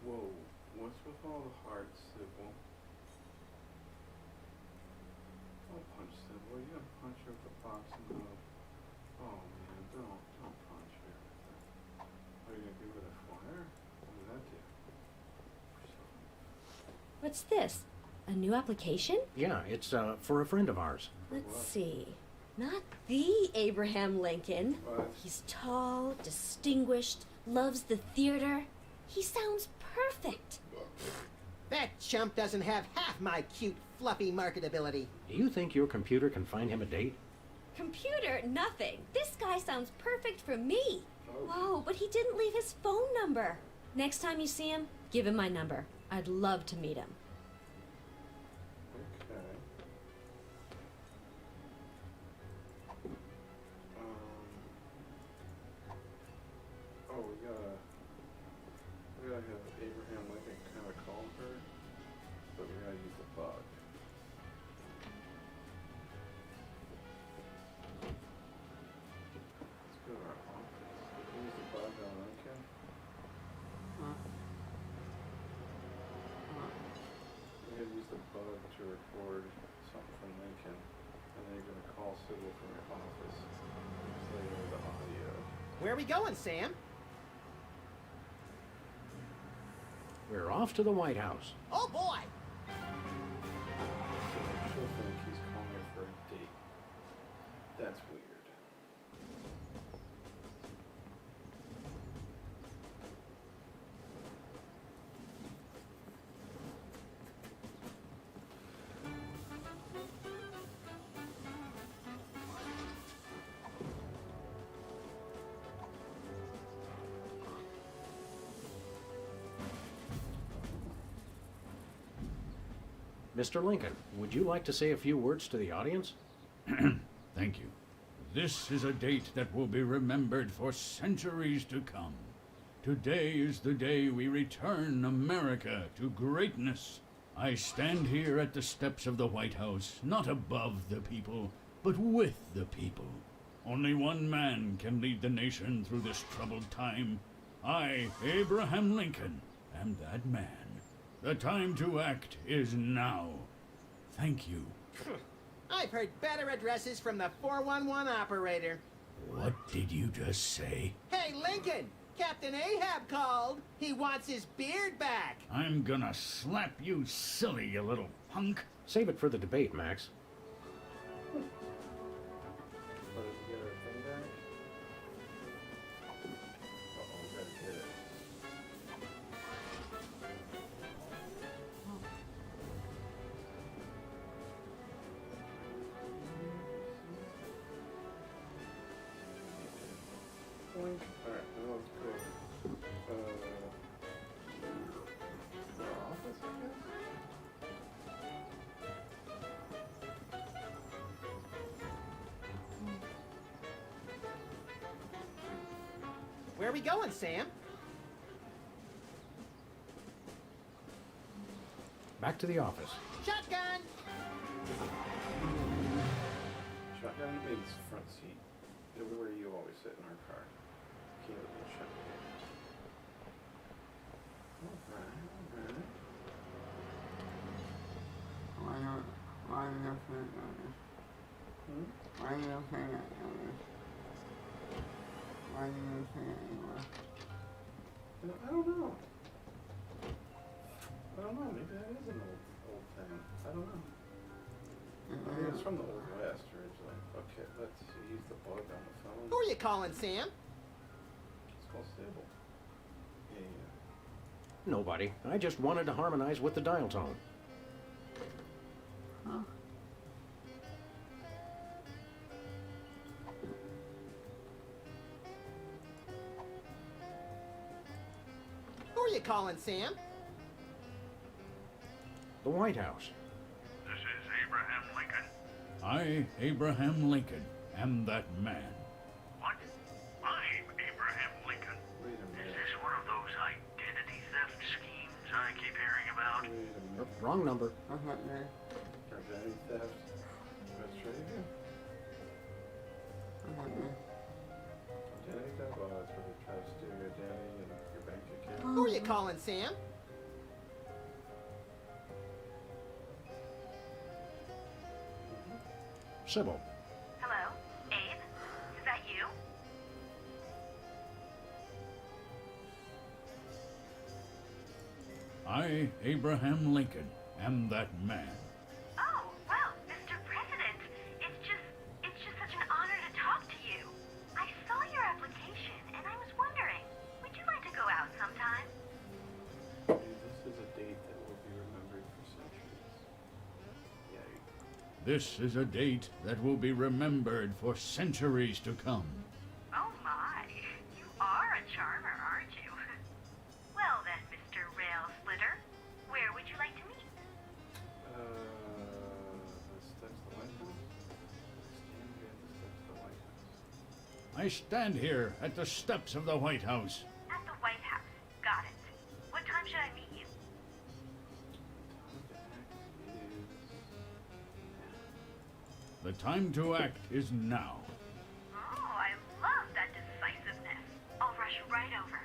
Whoa, what's with all the hearts, Sybil? Don't punch Sybil, you gotta punch her with the box and the... Oh man, don't punch her. Are you gonna give her the flyer? What did that do? What's this? A new application? Yeah, it's for a friend of ours. Let's see. Not the Abraham Lincoln. What? He's tall, distinguished, loves the theater. He sounds perfect. That chump doesn't have half my cute, fluffy marketability. Do you think your computer can find him a date? Computer, nothing. This guy sounds perfect for me. Oh. Whoa, but he didn't leave his phone number. Next time you see him, give him my number. I'd love to meet him. Okay. Oh, we gotta have Abraham Lincoln kind of call her, but we gotta use the bug. to record something from Lincoln, and then you're gonna call Sybil from your office. Play the audio. Where are we going, Sam? We're off to the White House. Oh boy! So she'll think he's calling her for a date. That's weird. Mr. Lincoln, would you like to say a few words to the audience? Thank you. This is a date that will be remembered for centuries to come. Today is the day we return America to greatness. I stand here at the steps of the White House, not above the people, but with the people. Only one man can lead the nation through this troubled time. I, Abraham Lincoln, am that man. The time to act is now. Thank you. I've heard better addresses from the 411 operator. What did you just say? Hey, Lincoln! Captain Ahab called. He wants his beard back. I'm gonna slap you silly, you little punk. Save it for the debate, Max. What, did you get her thing back? Uh-oh, we gotta get it. Alright, well, let's go. The office, I guess? Where are we going, Sam? Back to the office. Shotgun! Shotgun means front seat. Everywhere you always sit in our car. Can't let me shut it. Alright. Why you saying that? Why you saying that? Why you saying that anyway? I don't know. I don't know. Maybe that is an old thing. I don't know. Maybe it's from the Old West originally. Okay, let's see. He's the bug on the phone. Who are you calling, Sam? It's called Sybil. Yeah. Nobody. I just wanted to harmonize with the dial tone. Huh? Who are you calling, Sam? The White House. This is Abraham Lincoln. I, Abraham Lincoln, am that man. What? I'm Abraham Lincoln. Wait a Is minute. this one of those identity theft schemes I keep hearing about? Wait a minute. Wrong number. Identity theft. Let's try again. Identity theft. Oh, that's where they try to steal your identity and your bank account. Who are you calling, Sam? Sybil. Hello? Abe? Is that you? I, Abraham Lincoln, am that man. Oh, well, Mr. President, it's just such an honor to talk to you. I saw your application, and I was wondering, would you like to go out sometime? This is a date that will be remembered for centuries. Yay. This is a date that will be remembered for centuries to come. Oh my, you are a charmer, aren't you? Well then, Mr. Rail Splitter, where would you like to meet? The steps of the White House? I stand Stand here at the steps of the White House. here at the steps of the White House. At the White House. Got it. What time should I meet you? The time to act is now. Oh, I love that decisiveness. I'll rush right over.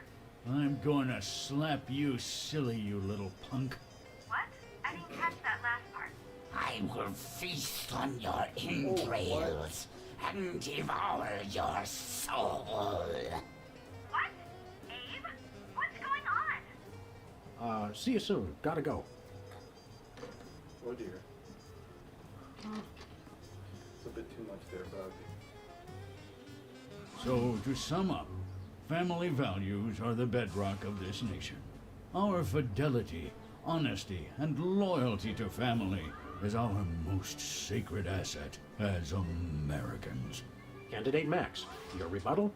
I'm gonna slap you silly, you little punk. What? I didn't catch that last part. I will feast on your entrails and devour your soul. What? Abe? What's going on? See you soon. Gotta go. Oh dear. It's a bit too much there, Bug. So, to sum up, family values are the bedrock of this nation. Our fidelity, honesty, and loyalty to family is our most sacred asset as Americans. Candidate Max, your rebuttal?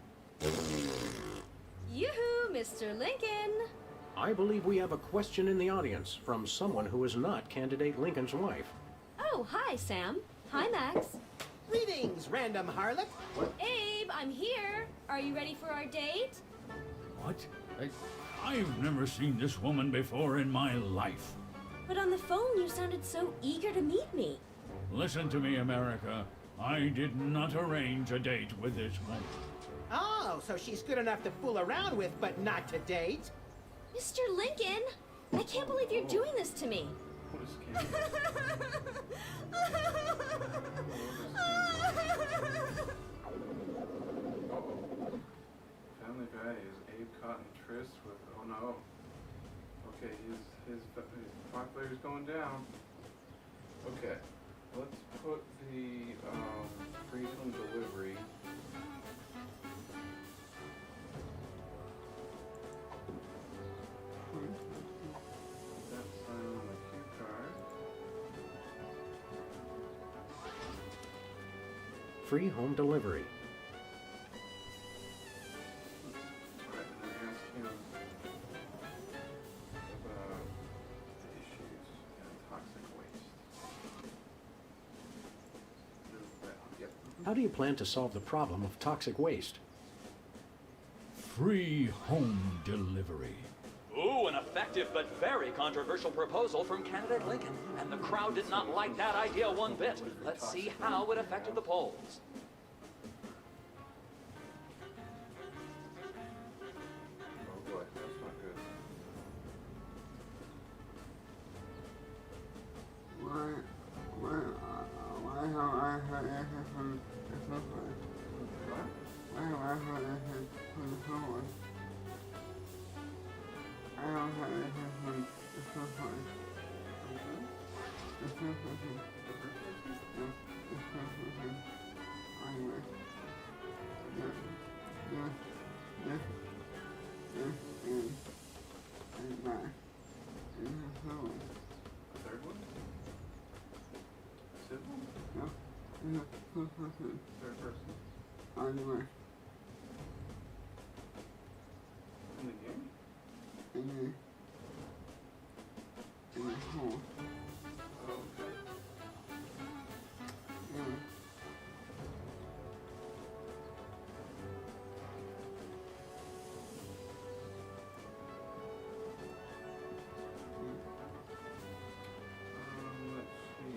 Yoo-hoo, Mr. Lincoln. I believe we have a question in the audience from someone who is not Candidate Lincoln's wife. Oh, hi, Sam. Hi, Max. Greetings, random harlot. Abe, I'm here. Are you ready for our date? What? I've never seen this woman before in my life. But on the phone, you sounded so eager to meet me. Listen to me, America. I did not arrange a date with this woman. Oh, so she's good enough to fool around with, but not to date? Mr. Lincoln, I can't believe you're doing this to me. What a scam. Family values. Abe caught in tryst with. Oh no. Okay, his populator's going down. Okay, let's put the free home delivery. That sign on the cue card. Free home delivery. Alright, and then ask him about the issues and toxic waste. Yep. How do you plan to solve the problem of toxic waste? Free home delivery. Ooh, an effective but very controversial proposal from candidate Lincoln. And the crowd did not like that idea one bit. Let's see how it affected the polls. Oh boy, that's not good. Why have I heard anything from the someone? What? Why have I heard anything from the someone? I don't have anything from the someone. The someone. No, the someone. Anyway. And that. And the someone. A third one? Civil? No. And the someone. Third person? Anyway. In the game? In the hole. Oh, okay. Yeah. Let's see.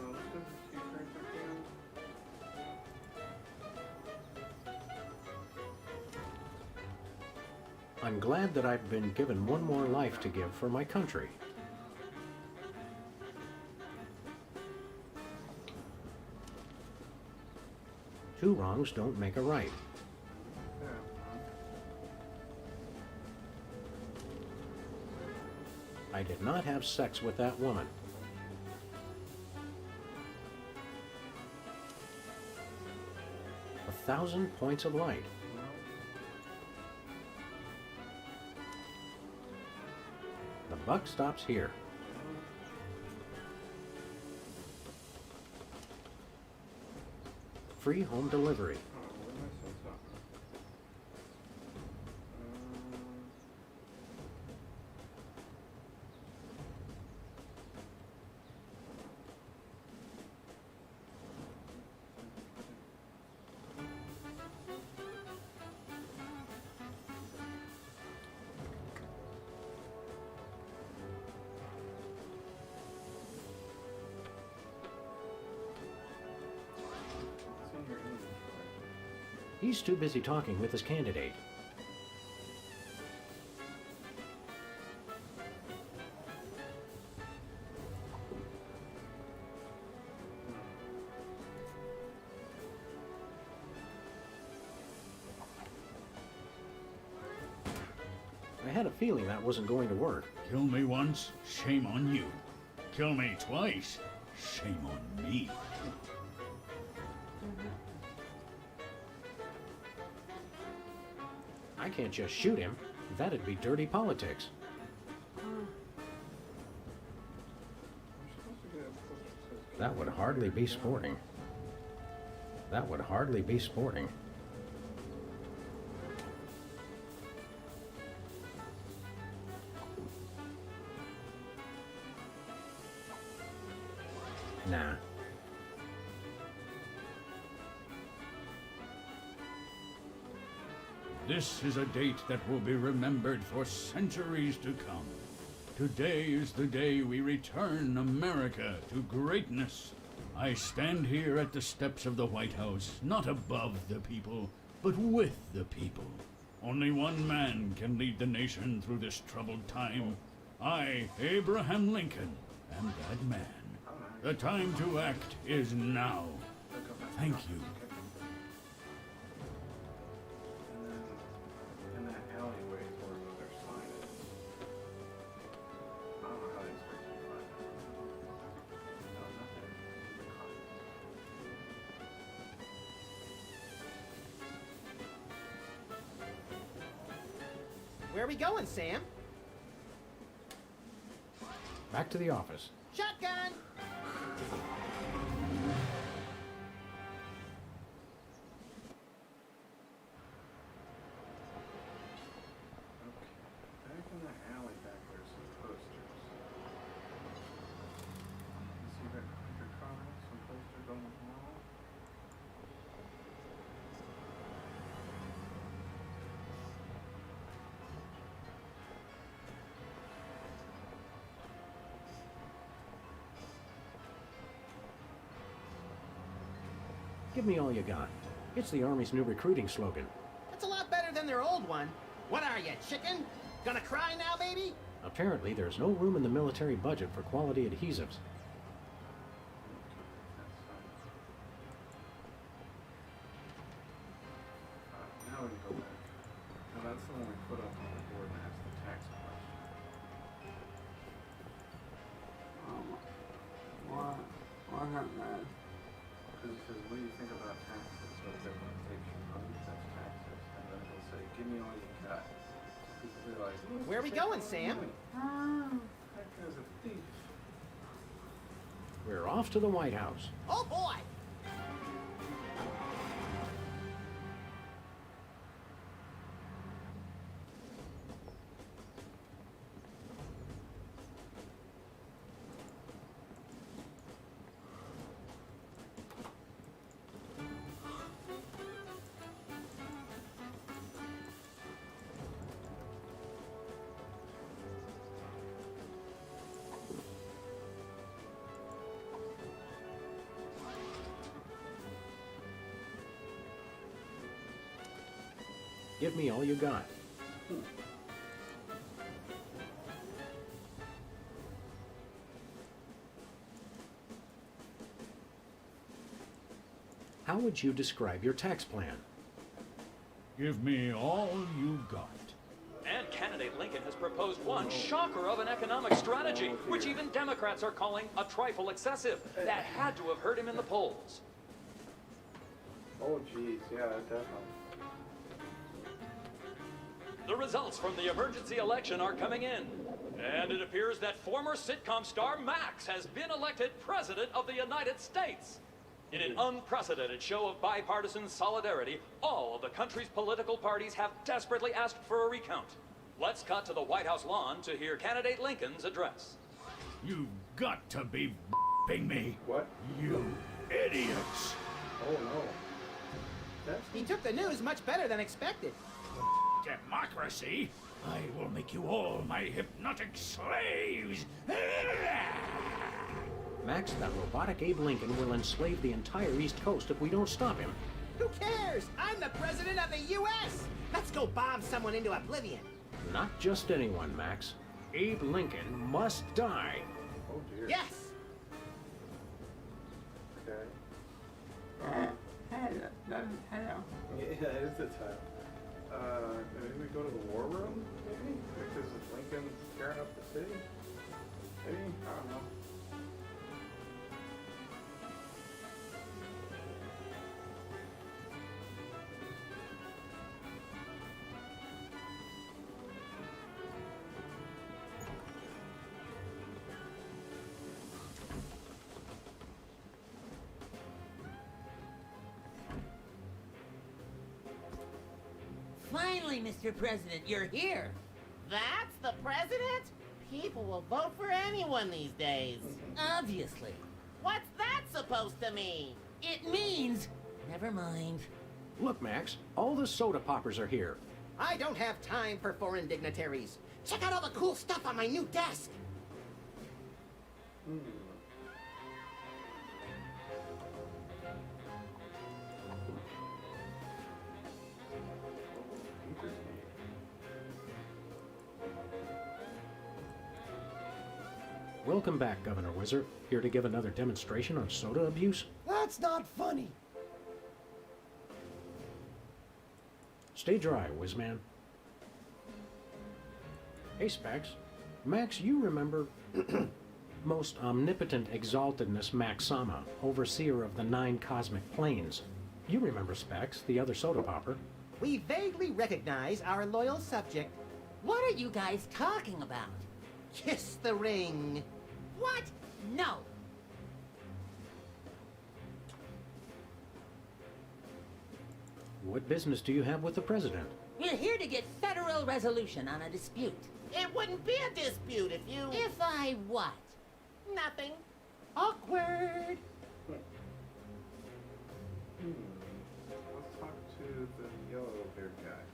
Let's go to the current again. I'm glad that I've been given one more life to give for my country. Two wrongs don't make a right. Yeah. I did not have sex with that woman. A 1,000 points of light. The buck stops here. Free home delivery. Oh, where am I supposed to? He's too busy talking with his candidate. I had a feeling that wasn't going to work. Kill me once, shame on you. Kill me twice, shame on me. I can't just shoot him. That'd be dirty politics. That would hardly be sporting. That would hardly be sporting. Nah. This is a date that will be remembered for centuries to come. Today is the day we return America to greatness. I stand here at the steps of the White House, not above the people, but with the people. Only one man can lead the nation through this troubled time. I, Abraham Lincoln, am that man. The time to act is now. Thank you. And then in that alleyway is where their sign is. I don't know how they expect you to find that. No, nothing. Where are we going, Sam? Back to the office. Shotgun! Back in the alley back there's some posters. You see that your car? Some posters on the wall. Give me all you got. It's the Army's new recruiting slogan. That's a lot better than their old one. What are you, chicken? Gonna cry now, baby? Apparently, there's no room in the military budget for quality adhesives. Now we go back. Now that's the one we put up on the board and asked the tax question. What happened? Because it says, what do you think about taxes? So if everyone takes your money, that's taxes. And then it'll say, give me all you got. People be like, Where are we going, Sam? That guy's a thief. We're off to the White House. Oh, boy! Give me all you got. How would you describe your tax plan? Give me all you got. And candidate Lincoln has proposed one shocker of an economic strategy, which even Democrats are calling a trifle excessive. That had to have hurt him in the polls. Oh, geez. Yeah, definitely. The results from the emergency election are coming in. And it appears that former sitcom star Max has been elected President of the United States. In an unprecedented show of bipartisan solidarity, all of the country's political parties have desperately asked for a recount. Let's cut to the White House lawn to hear candidate Lincoln's address. You've got to be f***ing me. What? You idiots. Oh, no. He took the news much better than expected. Democracy? I will make you all my hypnotic slaves. Max, that robotic Abe Lincoln will enslave the entire East Coast if we don't stop him. Who cares? I'm the president of the U.S. Let's go bomb someone into oblivion. Not just anyone, Max. Abe Lincoln must die. Oh dear. Yes. Okay. Hello. Yeah, it is the title. Maybe we go to the war room, maybe? Because Lincoln's tearing up the city? Maybe? I don't know. Finally, Mr. President, you're here. That's the president? People will vote for anyone these days. Obviously. What's that supposed to mean? It means... Never mind. Look, Max, all the soda poppers are here. I don't have time for foreign dignitaries. Check out all the cool stuff on my new desk. Welcome back, Governor Wizard. Here to give another demonstration on soda abuse? That's not funny. Stay dry, Whizman. Hey, Specs. Max, you remember most omnipotent exaltedness Max Sama, overseer of the 9 cosmic planes. You remember Specs, the other soda popper. We vaguely recognize our loyal subject. What are you guys talking about? Kiss the ring. What? No. What business do you have with the president? We're here to get federal resolution on a dispute. It wouldn't be a dispute if you... If I what? Nothing. Awkward. Let's talk to the yellow-haired guy.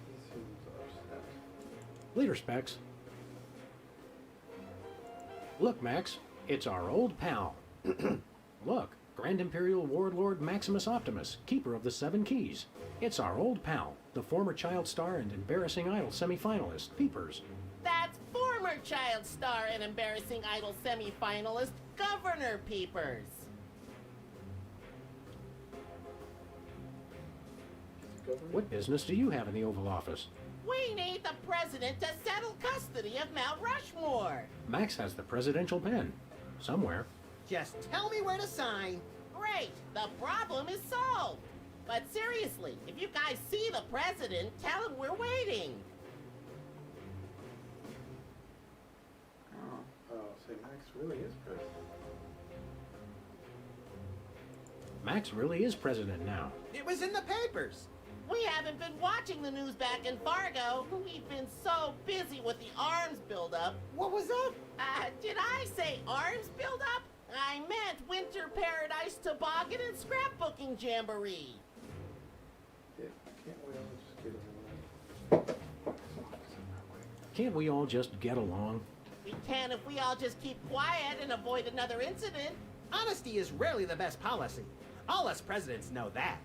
He seems upset. Leader, Specs. Look, Max, it's our old pal. Look, Grand Imperial Warlord Maximus Optimus, keeper of the 7 Keys. It's our old pal, the former Child Star and Embarrassing Idol semifinalist, Peepers. That's former Child Star and Embarrassing Idol semi-finalist, Governor Peepers. What business do you have in the Oval Office? We need the president to settle custody of Mount Rushmore. Max has the presidential pen. Somewhere. Just tell me where to sign. Great, the problem is solved. But seriously, if you guys see the president, tell him we're waiting. Oh, say Max really is president. Max really is president now. It was in the papers. We haven't been watching the news back in Fargo. We've been so busy with the arms buildup. What was that? Did I say arms buildup? I meant Winter Paradise Toboggan and Scrapbooking Jamboree. Can't we all just get along? Can't we all just get along? We can if we all just keep quiet and avoid another incident. Honesty is rarely the best policy. All us presidents know that.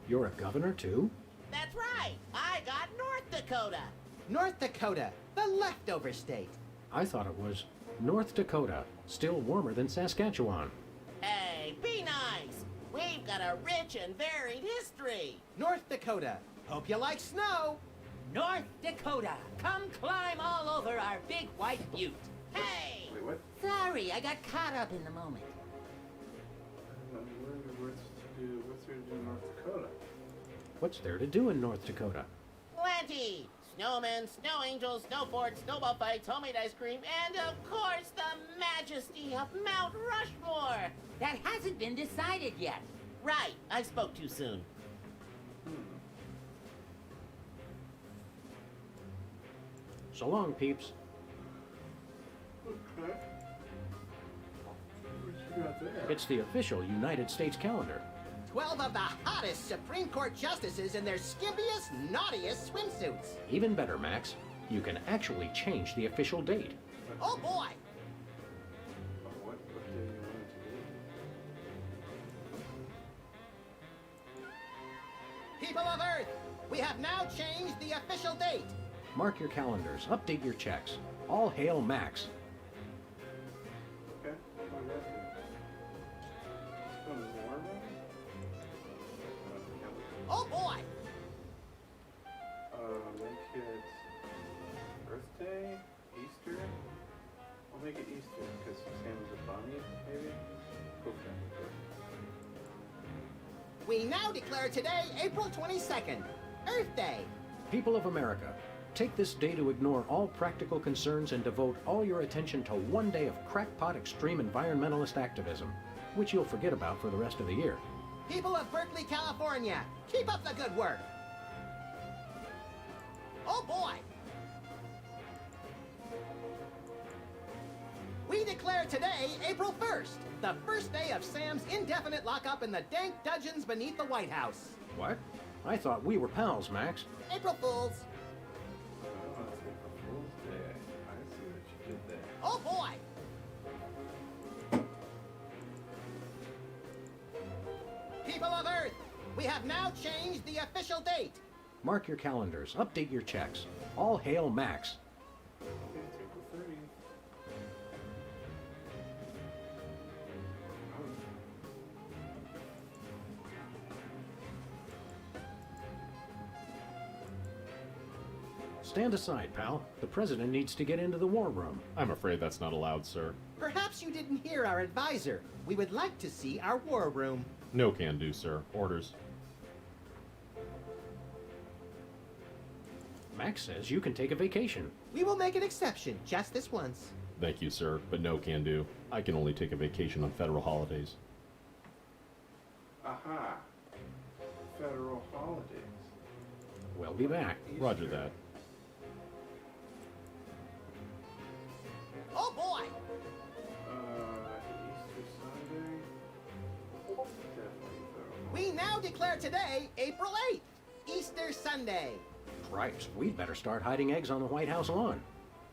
You're a governor, too? That's right. I got North Dakota. North Dakota, the leftover state. I thought it was North Dakota, still warmer than Saskatchewan. Hey, be nice. We've got a rich and varied history. North Dakota, hope you like snow. North Dakota, come climb all over our big white butte. Hey! Wait, what? Sorry, I got caught up in the moment. What's there to do in North Dakota? What's there to do in North Dakota? Plenty. Snowmen, snow angels, snow forts, snowball fights, homemade ice cream, and of course the majesty of Mount Rushmore. That hasn't been decided yet. Right, I spoke too soon. So long, peeps. Okay. What you got there? It's the official United States calendar. 12 of the hottest Supreme Court justices in their skimpiest, naughtiest swimsuits. Even better, Max. You can actually change the official date. Oh boy! What day you want it to be? People of Earth, we have now changed the official date. Mark your calendars. Update your checks. All hail Max. Okay. Oh, yeah. Let's go to the war room. Oh boy! Make it birthday, Easter. I'll make it Easter because Sam is a bunny, maybe. Okay. We now declare today April 22nd, Earth Day. People of America, take this day to ignore all practical concerns and devote all your attention to one day of crackpot extreme environmentalist activism, which you'll forget about for the rest of the year. People of Berkeley, California, keep up the good work. Oh boy! We declare today April 1st, the first day of Sam's indefinite lockup in the dank dungeons beneath the White House. What? I thought we were pals, Max. April Fools. Oh, it's April Fool's Day. I see what you did there. Oh boy! People of Earth, we have now changed the official date. Mark your calendars. Update your checks. All hail Max. Okay, it's April 30th. Stand aside, pal. The president needs to get into the war room. I'm afraid that's not allowed, sir. Perhaps you didn't hear our advisor. We would like to see our war room. No can do, sir. Orders. Max says you can take a vacation. We will make an exception, just this once. Thank you, sir, but no can do. I can only take a vacation on federal holidays. Aha. Federal holidays. We'll be back. Roger that. Oh boy! Easter Sunday. Definitely federal. We now declare today April 8th, Easter Sunday. Christ, we'd better start hiding eggs on the White House lawn.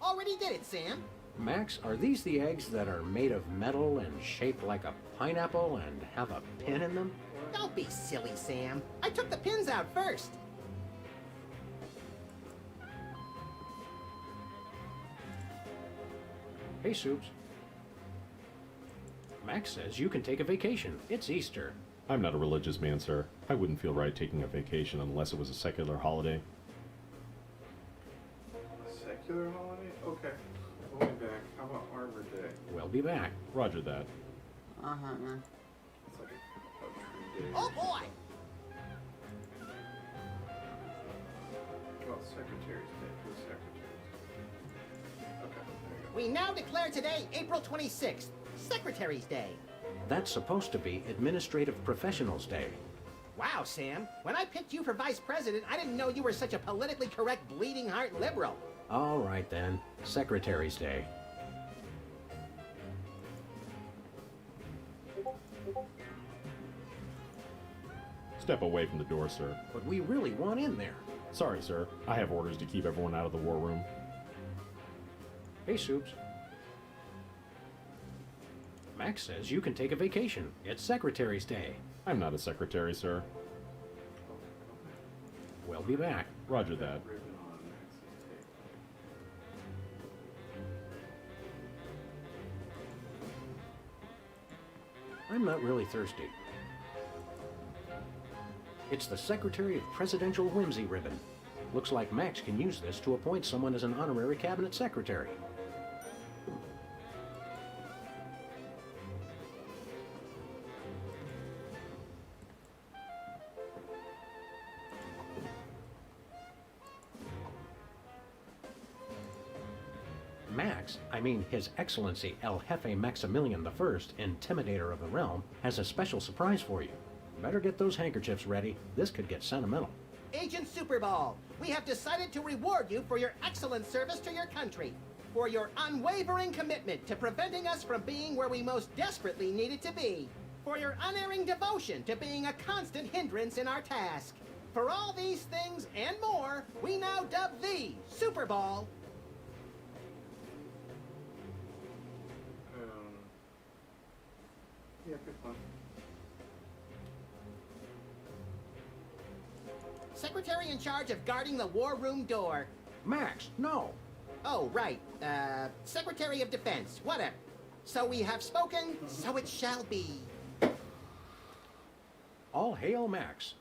Already did it, Sam. Max, are these the eggs that are made of metal and shaped like a pineapple and have a pin in them? Don't be silly, Sam. I took the pins out first. Hey, Soups. Max says you can take a vacation. It's Easter. I'm not a religious man, sir. I wouldn't feel right taking a vacation unless it was a secular holiday. A secular holiday? Okay. We'll be back. How about Arbor Day? We'll be back. Roger that. Man. It's like a tree day. Oh boy! Well, Secretary's Day. Who's Secretary's Day? Okay, there you go. We now declare today April 26th, Secretary's Day. That's supposed to be Administrative Professionals Day. Wow, Sam. When I picked you for vice president, I didn't know you were such a politically correct bleeding heart liberal. All right, then. Secretary's Day. Step away from the door, sir. But we really want in there. Sorry, sir. I have orders to keep everyone out of the war room. Hey, Soups. Max says you can take a vacation. It's Secretary's Day. I'm not a secretary, sir. We'll be back. Roger that. Ribbon on Max's tape. I'm not really thirsty. It's the Secretary of Presidential Whimsy ribbon. Looks like Max can use this to appoint someone as an honorary cabinet secretary. Max, I mean His Excellency El Jefe Maximilian I, Intimidator of the Realm, has a special surprise for you. Better get those handkerchiefs ready. This could get sentimental. Agent Superball, we have decided to reward you for your excellent service to your country, for your unwavering commitment to preventing us from being where we most desperately needed to be, for your unerring devotion to being a constant hindrance in our task. For all these things and more, we now dub thee Superball. Yeah, good fun. Secretary in charge of guarding the war room door. Max, no. Oh, right. Secretary of Defense, whatever. So we have spoken, so it shall be. All hail Max.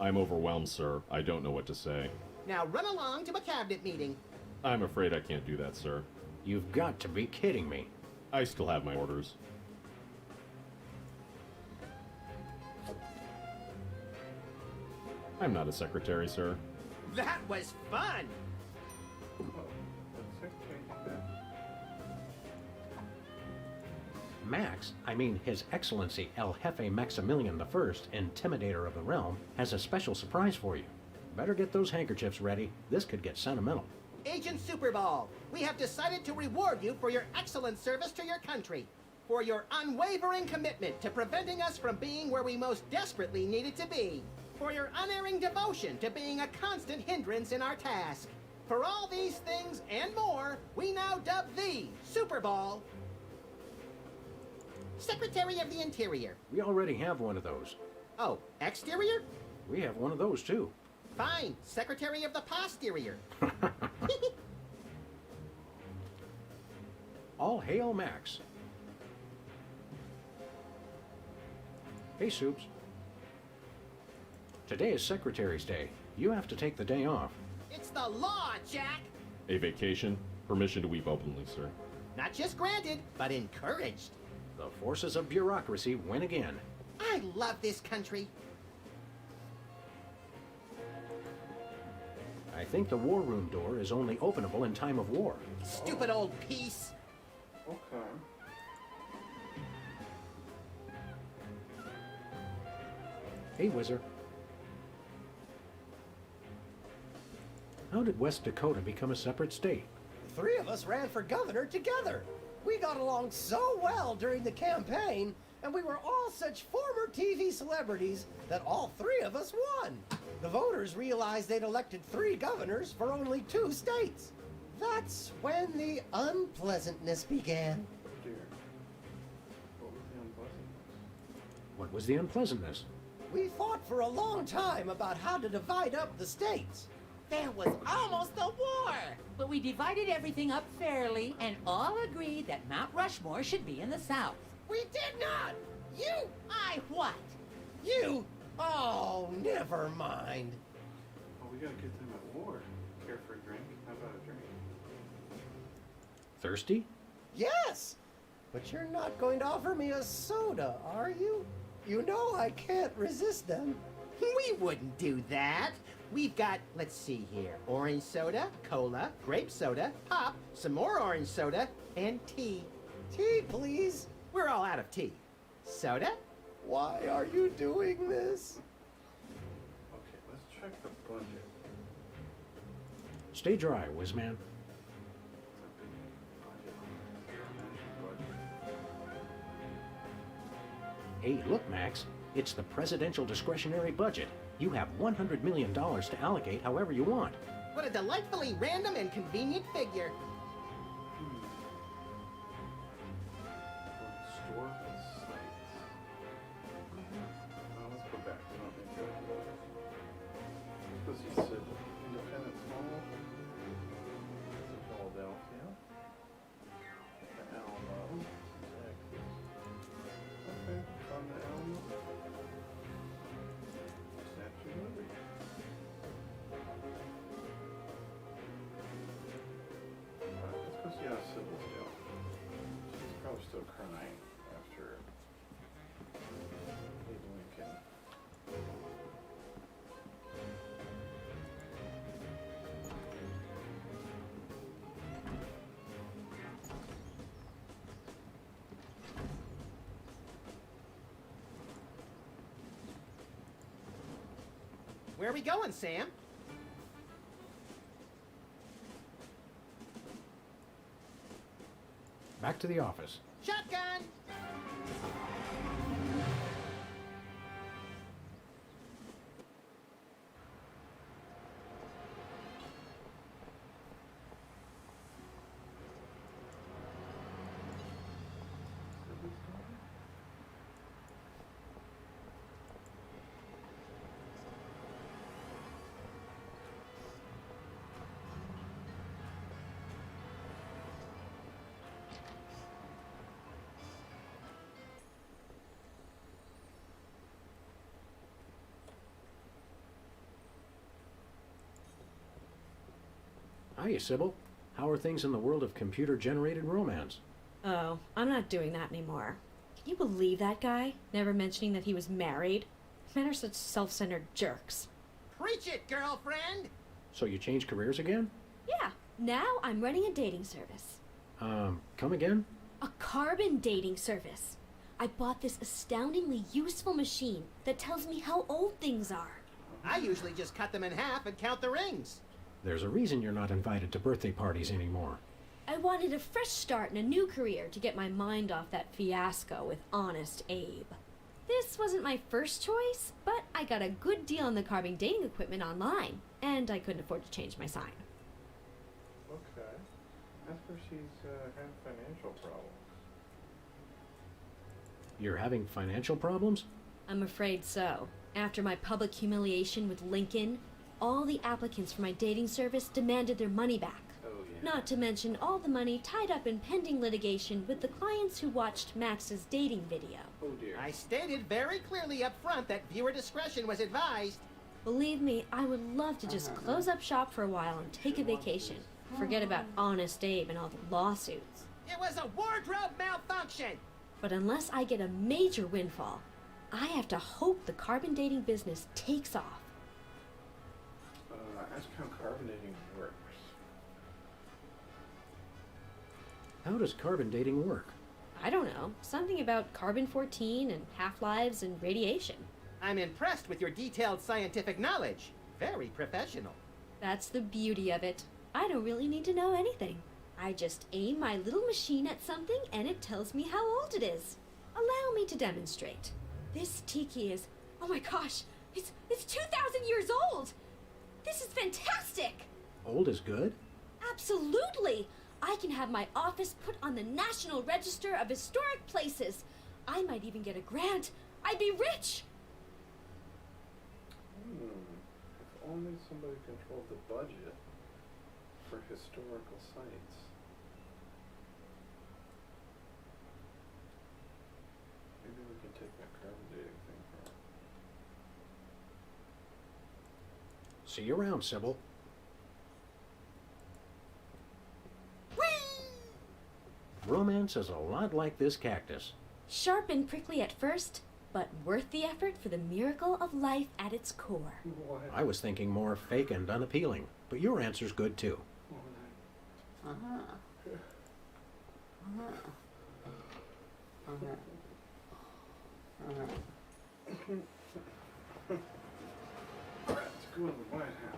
I'm overwhelmed, sir. I don't know what to say. Now run along to a cabinet meeting. I'm afraid I can't do that, sir. You've got to be kidding me. I still have my orders. I'm not a secretary, sir. That was fun! Oh, the secretary did that. Max, I mean His Excellency El Jefe Maximilian I, Intimidator of the Realm, has a special surprise for you. Better get those handkerchiefs ready. This could get sentimental. Agent Superball, we have decided to reward you for your excellent service to your country, for your unwavering commitment to preventing us from being where we most desperately needed to be, for your unerring devotion to being a constant hindrance in our task. For all these things and more, we now dub thee, Superball, Secretary of the Interior. We already have one of those. Oh, exterior? We have one of those too. Fine, Secretary of the Posterior. All hail Max. Hey, Soups. Today is Secretary's Day. You have to take the day off. It's the law, Jack! A vacation? Permission to weep openly, sir. Not just granted, but encouraged. The forces of bureaucracy win again. I love this country. I think the war room door is only openable in time of war. Stupid old piece. Okay. Hey, Whizzer. How did West Dakota become a separate state? 3 of us ran for governor together. We got along so well during the campaign, and we were all such former TV celebrities that all 3 of us won. The voters realized they'd elected 3 governors for only 2 states. That's when the unpleasantness began. Dear. What was the unpleasantness? What was the unpleasantness? We fought for a long time about how to divide up the states. There was almost a war! But we divided everything up fairly and all agreed that Mount Rushmore should be in the South. We did not! You! I what? You! Oh, never mind. Oh, we gotta get them at war. Care for a drink? How about a drink? Thirsty? Yes! But you're not going to offer me a soda, are you? You know I can't resist them. We wouldn't do that. We've got, let's see here, orange soda, cola, grape soda, pop, some more orange soda, and tea. Tea, please. We're all out of tea. Soda? Why are you doing this? Okay, let's check the budget. Stay dry, Whizman. Hey, look, Max. It's the presidential discretionary budget. You have $100 million to allocate however you want. What a delightfully random and convenient figure. Historical sites. Let's go back. We don't need to go to those. Let's see, said Independence Hall. It's in Philadelphia. The Alamo. Texas. Okay, on the Alamo. Statue of Liberty. Let's go see how Sybil's doing. She's probably still crying after Abe Lincoln. Where are we going, Sam? Back to the office. Shotgun! Hiya, Sybil. How are things in the world of computer-generated romance? Oh, I'm not doing that anymore. Can you believe that guy? Never mentioning that he was married? Men are such self-centered jerks. Preach it, girlfriend! So you changed careers again? Yeah, now I'm running a dating service. Come again? A carbon dating service. I bought this astoundingly useful machine that tells me how old things are. I usually just cut them in half and count the rings. There's a reason you're not invited to birthday parties anymore. I wanted a fresh start and a new career to get my mind off that fiasco with Honest Abe. This wasn't my first choice, but I got a good deal on the carbon dating equipment online, and I couldn't afford to change my sign. Okay. That's where she's had financial problems. You're having financial problems? I'm afraid so. After my public humiliation with Lincoln, all the applicants for my dating service demanded their money back. Oh, yeah. Not to mention all the money tied up in pending litigation with the clients who watched Max's dating video. Oh, dear. I stated very clearly up front that viewer discretion was advised. Believe me, I would love to just close up shop for a while and take a vacation. Forget about Honest Abe and all the lawsuits. It was a wardrobe malfunction! But unless I get a major windfall, I have to hope the carbon dating business takes off. Ask how carbonating works. How does carbon dating work? I don't know. Something about carbon-14 and half-lives and radiation. I'm impressed with your detailed scientific knowledge. Very professional. That's the beauty of it. I don't really need to know anything. I just aim my little machine at something and it tells me how old it is. Allow me to demonstrate. This tiki is, oh my gosh, it's 2,000 years old! This is fantastic! Old is good? Absolutely! I can have my office put on the National Register of Historic Places. I might even get a grant. I'd be rich! If only somebody controlled the budget for historical sites. Maybe we can take that carbon dating thing from her. See you around, Sybil. Romance is a lot like this cactus. Sharp and prickly at first, but worth the effort for the miracle of life at its core. I was thinking more fake and unappealing, but your answer's good too. Let's go to the White House.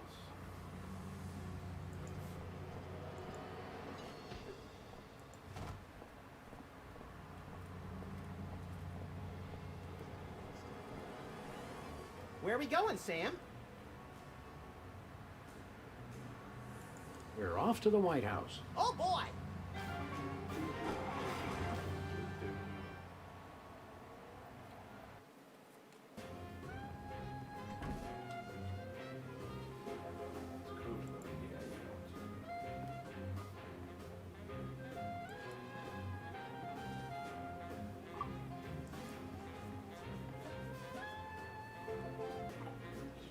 Where are we going, Sam? We're off to the White House. Oh boy!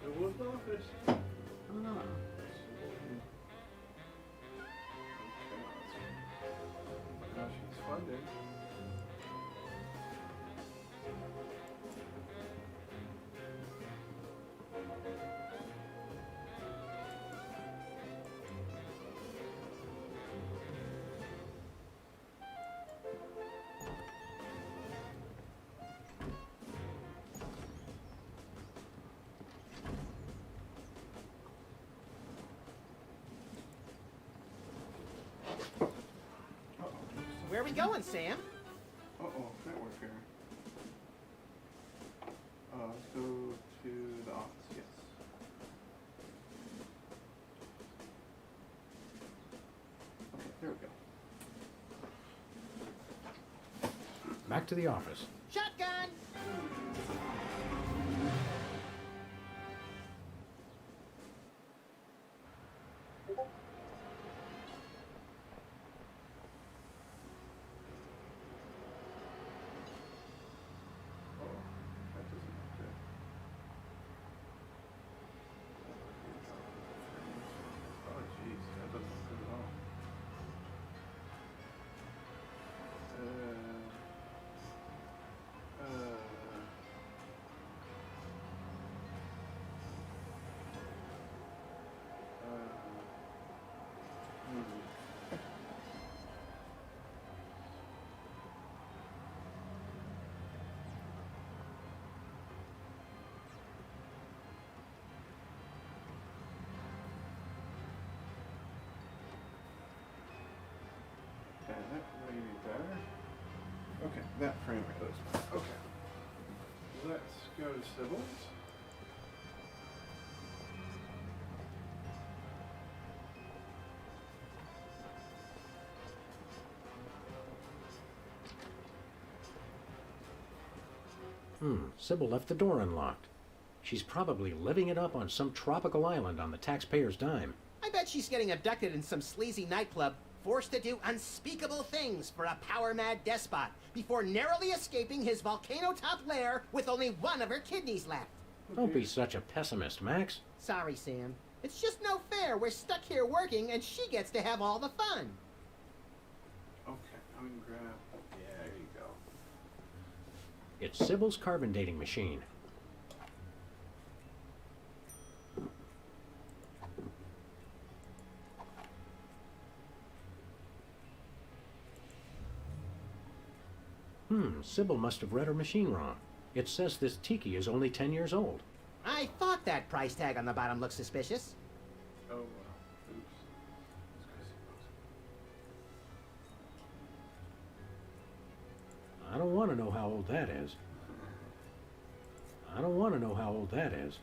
Civil's office. Now she's funded. Where are we going, Sam? Uh-oh, network error. Let's go to the office, yes. Okay, there we go. Back to the office. Shotgun! That doesn't look good. Oh, jeez, that doesn't look that may be better. Okay, that frame rate looks better. Okay. Let's go to Sybil's. Sybil left the door unlocked. She's probably living it up on some tropical island on the taxpayer's dime. I bet she's getting abducted in some sleazy nightclub, forced to do unspeakable things for a power-mad despot before narrowly escaping his volcano-top lair with only one of her kidneys left. Don't be such a pessimist, Max. Sorry, Sam. It's just no fair. We're stuck here working, and she gets to have all the fun. Okay, I'm gonna grab. Yeah, there you go. It's Sybil's carbon dating machine. Sybil must have read her machine wrong. It says this tiki is only 10 years old. I thought that price tag on the bottom looked suspicious. Oh, oops. I don't want to know how old that is. I don't want to know how old that is.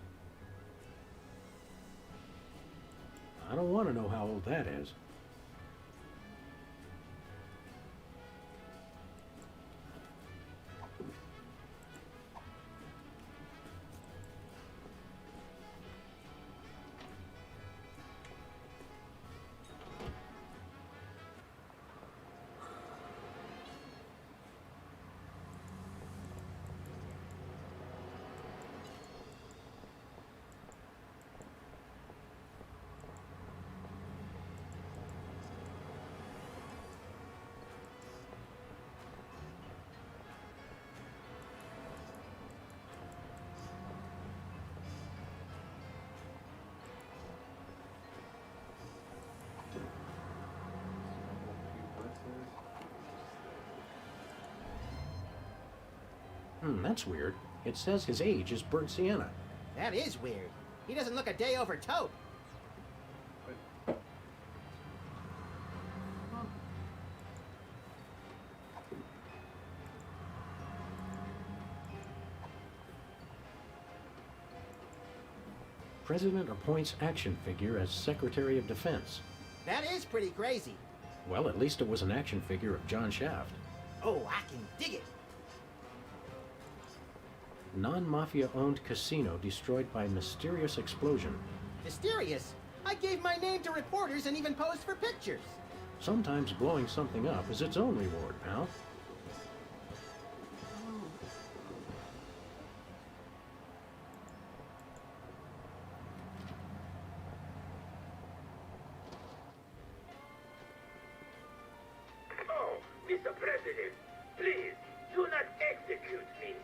I don't want to know how old that is. That's weird. It says his age is burnt sienna. That is weird. He doesn't look a day over taupe. President appoints action figure as Secretary of Defense. That is pretty crazy. Well, at least it was an action figure of John Shaft. Oh, I can dig it. Non-mafia owned casino destroyed by mysterious explosion. Mysterious? I gave my name to reporters and even posed for pictures. Sometimes blowing something up is its own reward, pal. Oh, Mr. President, please do not execute me.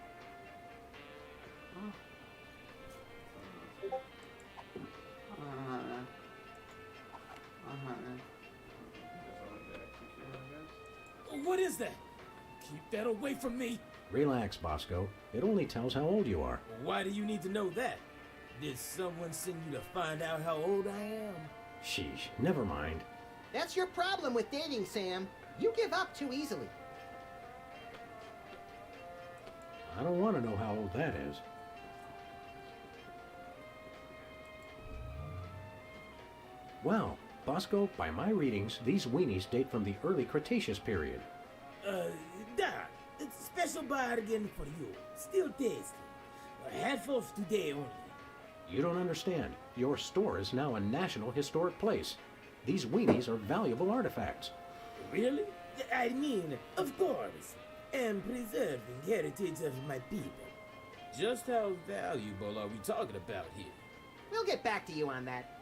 What is that? Keep that away from me. Relax, Bosco. It only tells how old you are. Why do you need to know that? Did someone send you to find out how old I am? Sheesh, never mind. That's your problem with dating, Sam. You give up too easily. I don't want to know how old that is. Well, Bosco, by my readings, these weenies date from the early Cretaceous period. Doc, it's a special bargain for you. Still tasty. A handful today only. You don't understand. Your store is now a National Historic Place. These weenies are valuable artifacts. Really? I mean, of course. And preserving heritage of my people. Just how valuable are we talking about here? We'll get back to you on that.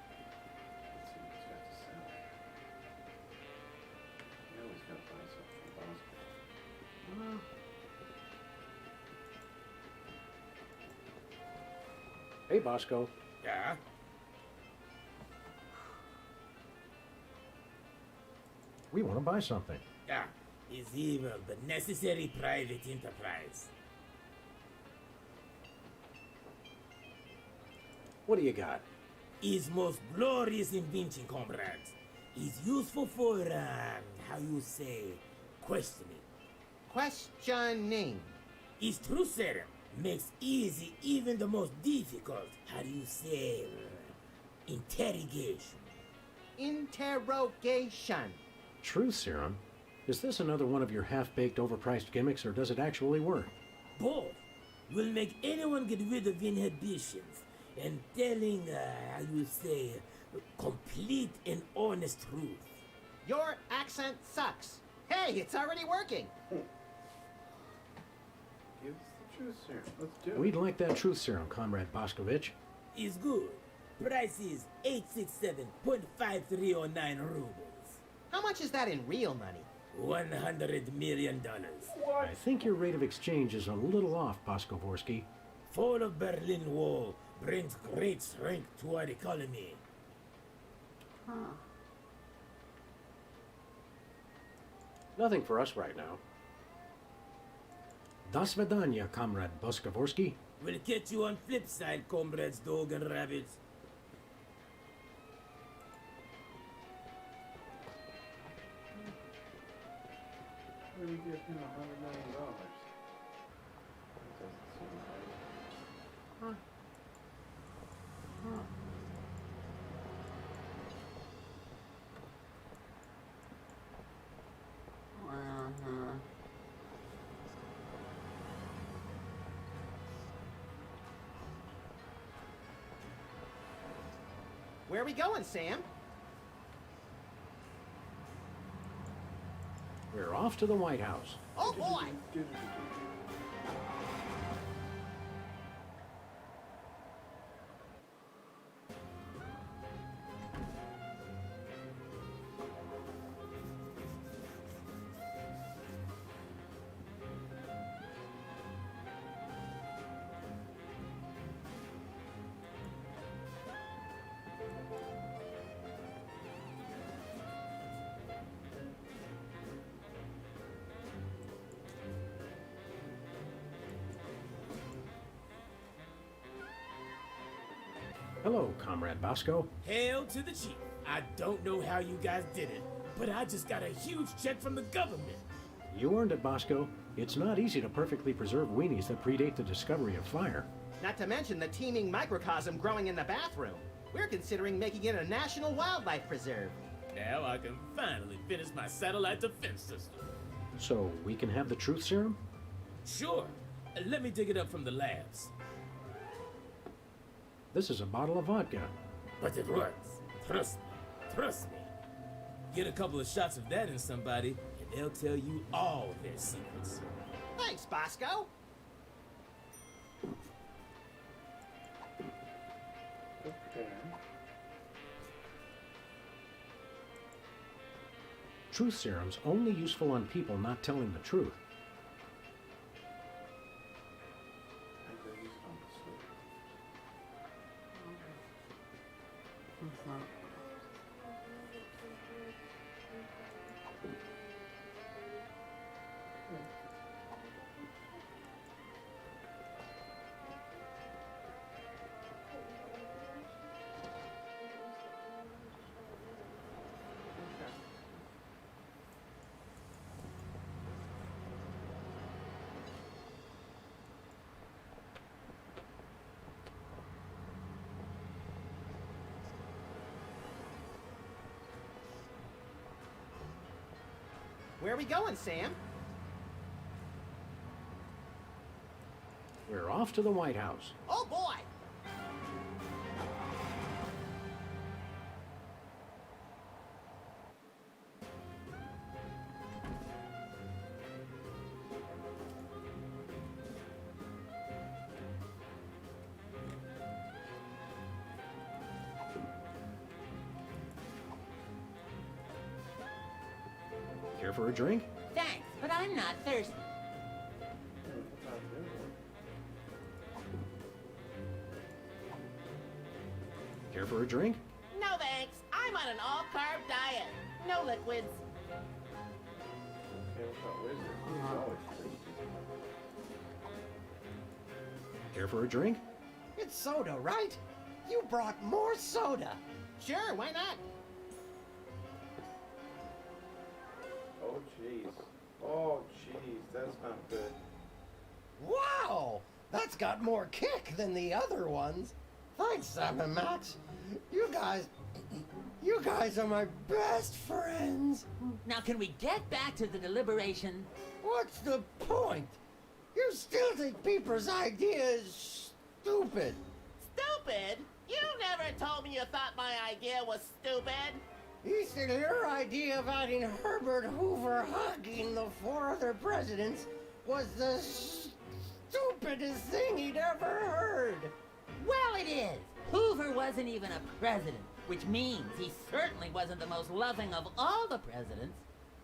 Hey, Bosco. Yeah? We want to buy something. Yeah. Is evil the necessary private enterprise? What do you got? Is most glorious invention, comrades. Is useful for, how you say, questioning. Questioning. His truth serum makes easy even the most difficult, how do you say, interrogation. Interrogation. Truth serum? Is this another one of your half-baked, overpriced gimmicks, or does it actually work? Both will make anyone get rid of inhibitions and telling, how you say, complete and honest truth. Your accent sucks. Hey, it's already working. Give us the truth serum. Let's do it. We'd like that truth serum, Comrade Boscovich. Is good. Price is 867.5309 rubles. How much is that in real money? $100 million. I think your rate of exchange is a little off, Boscovorsky. Fall of Berlin Wall brings great strength to our economy. Nothing for us right now. Do svidaniya, Comrade Boscovorsky. We'll catch you on flip side, comrades dog and rabbits. How do you give him $100 million? That doesn't seem right. Where are we going, Sam? We're off to the White House. Oh boy! Hello, Comrade Bosco. Hail to the chief. I don't know how you guys did it, but I just got a huge check from the government. You earned it, Bosco. It's not easy to perfectly preserve weenies that predate the discovery of fire. Not to mention the teeming microcosm growing in the bathroom. We're considering making it a national wildlife preserve. Now I can finally finish my satellite defense system. So we can have the truth serum? Sure. Let me dig it up from the labs. This is a bottle of vodka. But it works. Trust me. Trust me. Get a couple of shots of that in somebody, and they'll tell you all their secrets. Thanks, Bosco. Okay. Truth serum's only useful on people not telling the truth. Where are we going, Sam? We're off to the White House. Oh boy! Care for a drink? Thanks, but I'm not thirsty. Care for a drink? No thanks. I'm on an all-carb diet. No liquids. Okay, what's that wizard? He's always thirsty. Care for a drink? It's soda, right? You brought more soda. Sure, why not? jeez. Oh, jeez, that's not good. Wow! That's got more kick than the other ones. Thanks, Sam and Max. You guys are my best friends. Now, can we get back to the deliberation? What's the point? You still think Peeper's idea is stupid. Stupid? You never told me you thought my idea was stupid. He said your idea of adding Herbert Hoover hugging the 4 other presidents was the stupidest thing he'd ever heard. Well, it is. Hoover wasn't even a president, which means he certainly wasn't the most loving of all the presidents.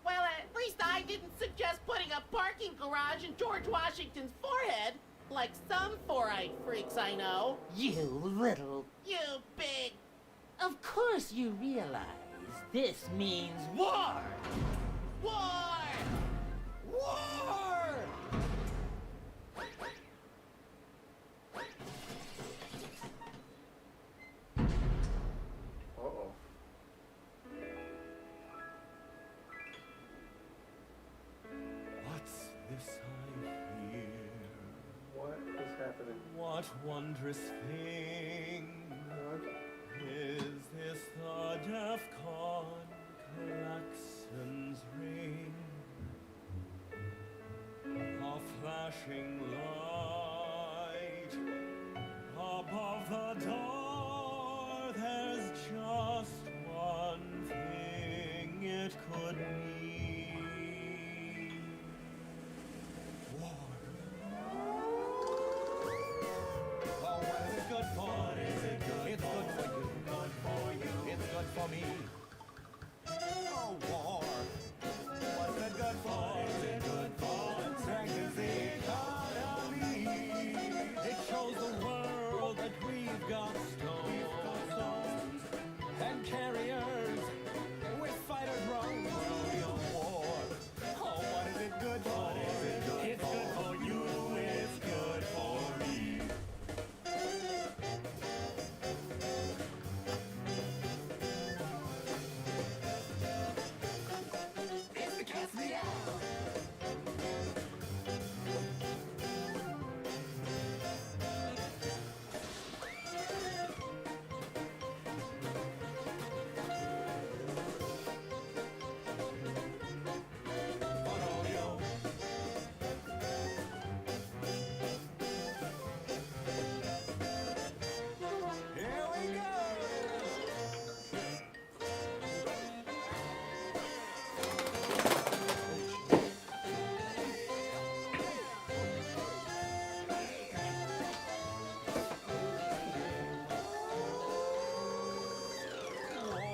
Well, at least I didn't suggest putting a parking garage in George Washington's forehead, like some four-eyed freaks I know. You little... You big... Of course you realize this means war! War! War! Uh-oh. What's this I hear? What is happening? What wondrous thing? Is this the DEFCON klaxon's ring? A flashing light above the door. There's just one thing it could mean. War. Oh, what is it good for? What is it good it's for? Good for you. Good for you. It's good for me. Oh, war. What's it good for? What is it good for? It strengthens the economy. It shows the world that we've got stones and carriers with fighters round rodeo war. Oh, what is it good for? What is it good it's good for you. It's good for me. It's the cat's meow. Here we go.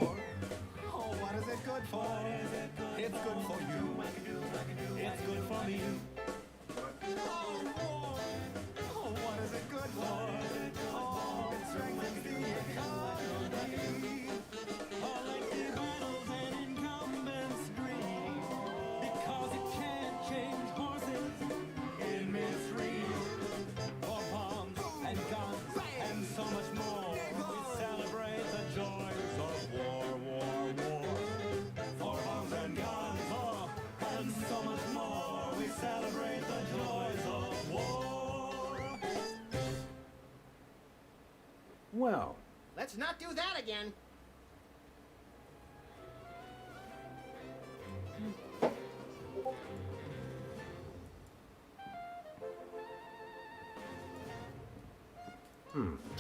War. Oh, what is it good for? It's good for you. It's good for me. Oh, war. Oh, what is it good for? Oh, it strengthens the economy. All lengthy battles and incumbents dream, because it can't change horses in midstream. For bombs and guns and so much more, we celebrate the joys of war, war, war. For bombs and guns, oh, and so much more, we celebrate the joys of war. Well, Let's not do that again.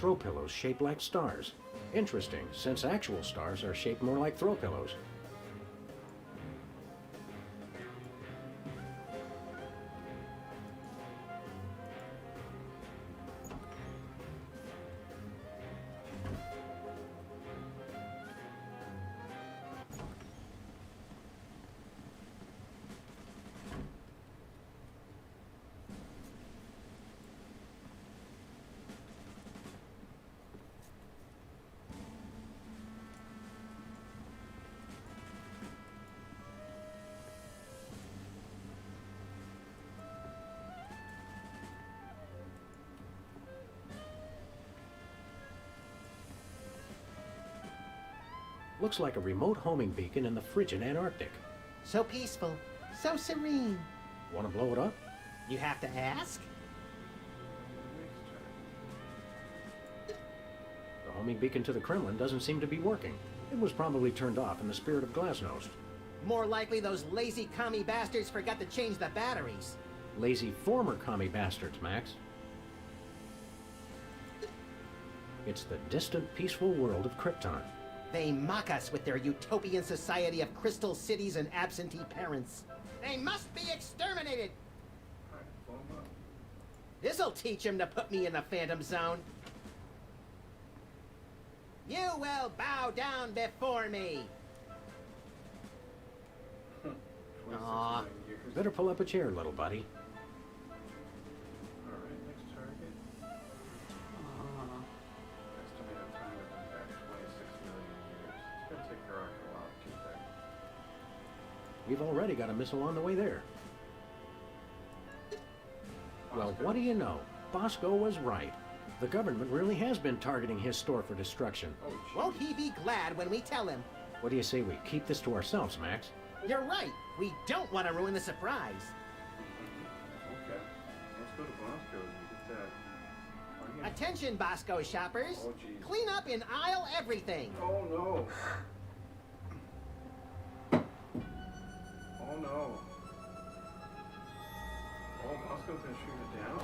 throw pillows shaped like stars. Interesting, since actual stars are shaped more like throw pillows. Looks like a remote homing beacon in the frigid Antarctic. So peaceful, So serene. Want to blow it up? You have to ask? The homing beacon to the Kremlin doesn't seem to be working. It was probably turned off in the spirit of Glasnost. More likely those lazy commie bastards forgot to change the batteries. Lazy former commie bastards, Max. It's the distant, peaceful world of Krypton. They mock us with their utopian society of crystal cities and absentee parents. They must be exterminated! This'll teach him to put me in the Phantom Zone. You will bow down before me! Aw. Better pull up a chair, little buddy. Alright, next target. Estimated time of impact 26 million years. It's gonna take the rocket a while to get there. We've already got a missile on the way there. Well, what do you know? Bosco was right. The government really has been targeting his store for destruction. Won't he be glad when we tell him? What do you say we keep this to ourselves, Max? You're right. We don't want to ruin the surprise. Okay. Let's go to Bosco and get that. Attention, Bosco shoppers. Oh, jeez. Clean up in aisle everything. Oh, no. Oh, no. Oh, Bosco's gonna shoot it down?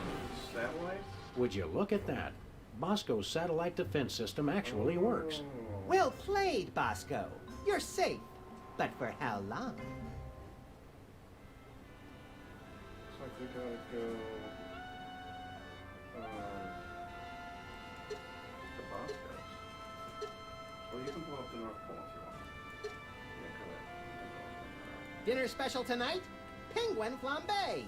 Satellites? Would you look at that? Bosco's satellite defense system actually works. Well played, Bosco. You're safe. But for how long? Looks like we gotta go to Bosco's. Well, you can blow up the North Pole if you want. Yeah, go ahead. Dinner special tonight? Penguin flambe.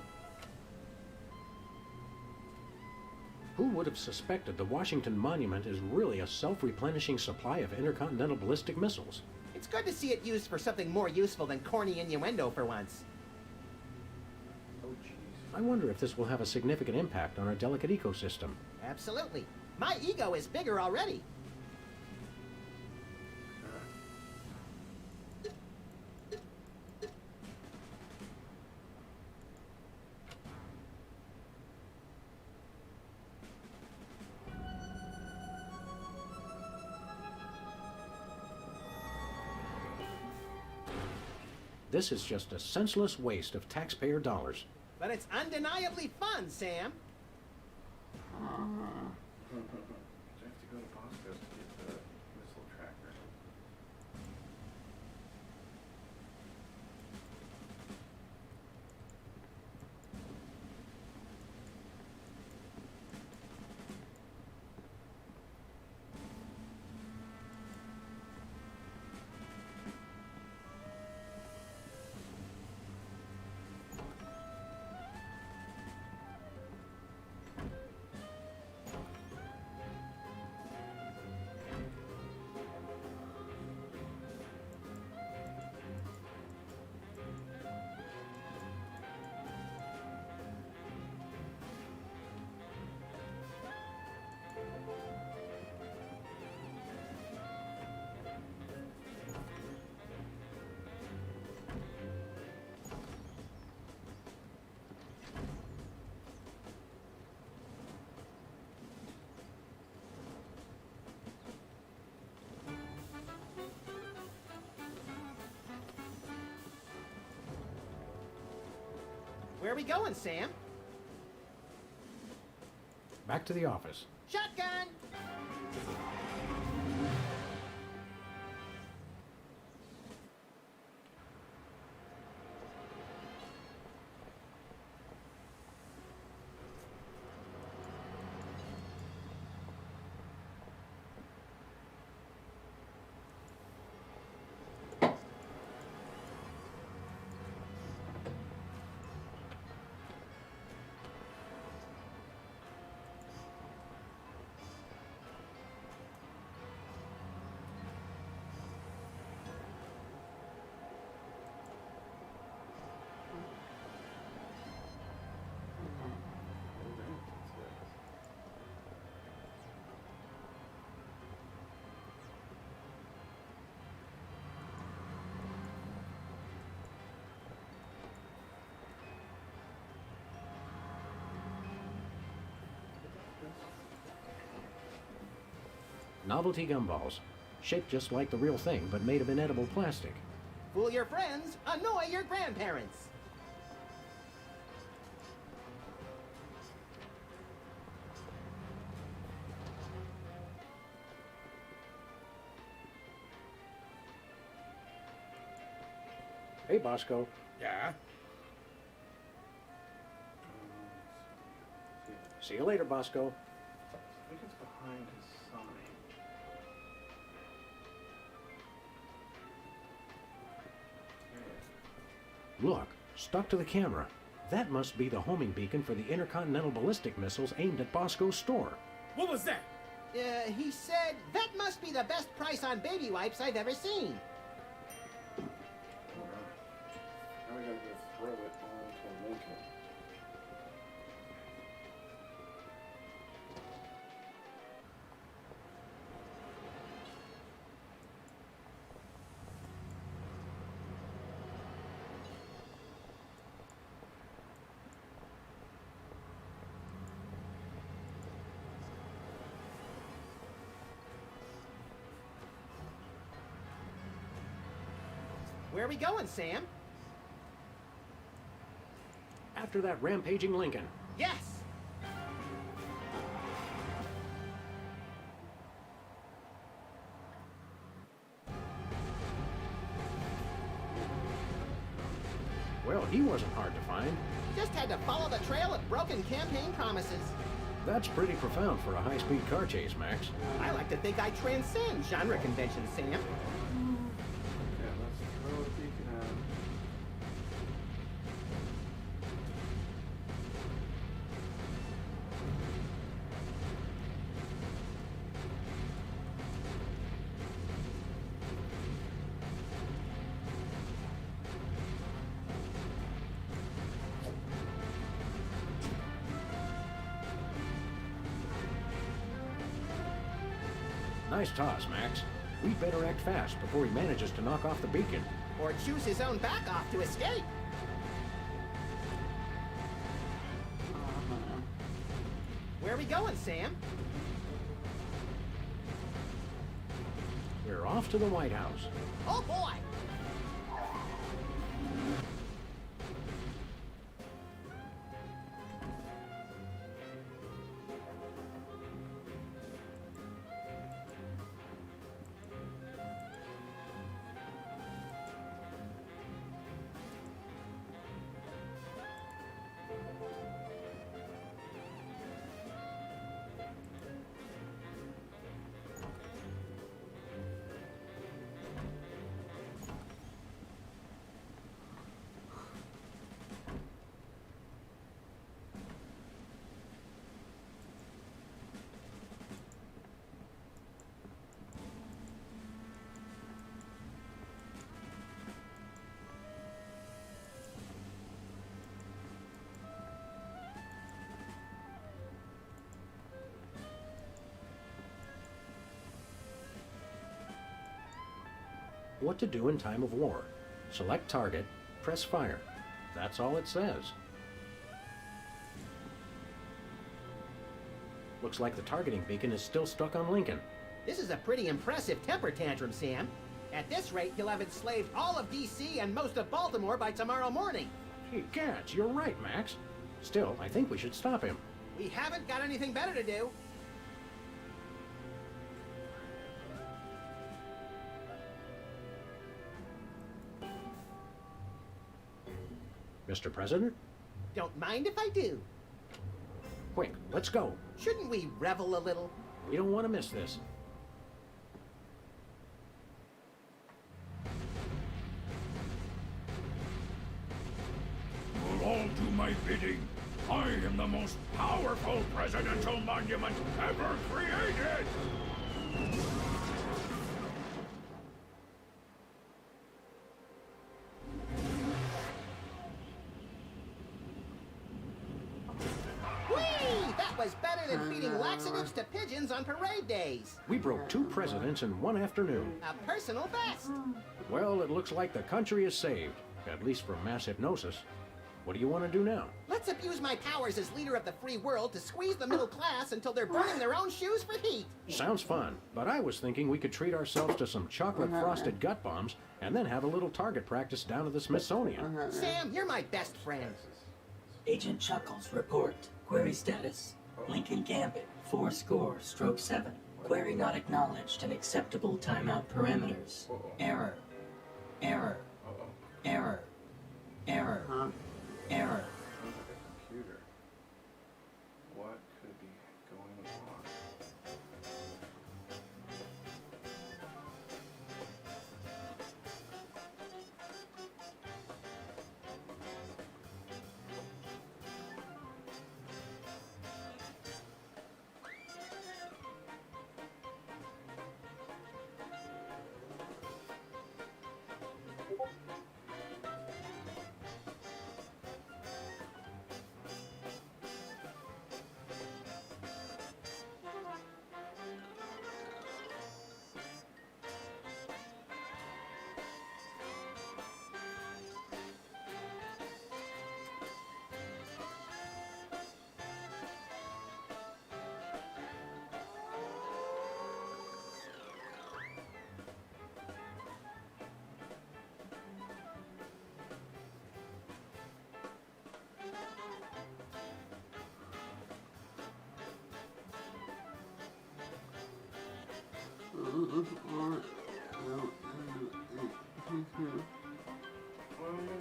Who would have suspected the Washington Monument is really a self-replenishing supply of intercontinental ballistic missiles? It's good to see it used for something more useful than corny innuendo for once. Oh, jeez. I wonder if this will have a significant impact on our delicate ecosystem. Absolutely. My ego is bigger already. This is just a senseless waste of taxpayer dollars. But it's undeniably fun, Sam. I have to go to Bosco's to get the missile tracker. Where are we going, Sam? Back to the office. Shotgun! Novelty gumballs. Shaped just like the real thing, but made of inedible plastic. Fool your friends, annoy your grandparents. Hey, Bosco. Yeah? See you later, Bosco. I think it's behind his sign. Look, stuck to the camera. That must be the homing beacon for the intercontinental ballistic missiles aimed at Bosco's store. What was that? He said, that must be the best price on baby wipes I've ever seen. Now we gotta go throw it onto Lincoln. Where are we going, Sam? After that rampaging Lincoln. Yes! Well, he wasn't hard to find. Just had to follow the trail of broken campaign promises. That's pretty profound for a high-speed car chase, Max. I like to think I transcend genre conventions, Sam. Yeah, let's throw the beacon at him. Nice toss, Max. We better act fast before he manages to knock off the beacon. Or choose his own back off to escape. Where are we going, Sam? We're off to the White House. Oh boy! What to do in time of war. Select target, press fire. That's all it says. Looks like the targeting beacon is still stuck on Lincoln. This is a pretty impressive temper tantrum, Sam. At this rate, he'll have enslaved all of D.C. and most of Baltimore by tomorrow morning. Hey, Gats, you're right, Max. Still, I think we should stop him. We haven't got anything better to do. Mr. President? Don't mind if I do. Quick, let's go. Shouldn't we revel a little? We don't want to miss this. You'll all do my bidding. I am the most powerful presidential monument ever created! Whee! That was better than feeding laxatives to pigeons on parade days. We broke 2 presidents in one afternoon. A personal best. Well, it looks like the country is saved, at least from mass hypnosis. What do you want to do now? Let's abuse my powers as leader of the free world to squeeze the middle class until they're burning their own shoes for heat. Sounds fun, but I was thinking we could treat ourselves to some chocolate-frosted gut bombs and then have a little target practice down at the Smithsonian. Sam, you're my best friend. Agent Chuckles, report. Query status. Lincoln Gambit, 4-7. Query not acknowledged and acceptable timeout parameters. Error. Error. Error. Error. Error. Sounds like a computer. What could be going on?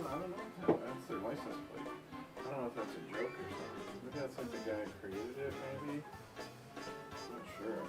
I don't know. That's their license plate. I don't know if that's a joke or something. Maybe that's like the guy who created it, maybe? I'm not sure.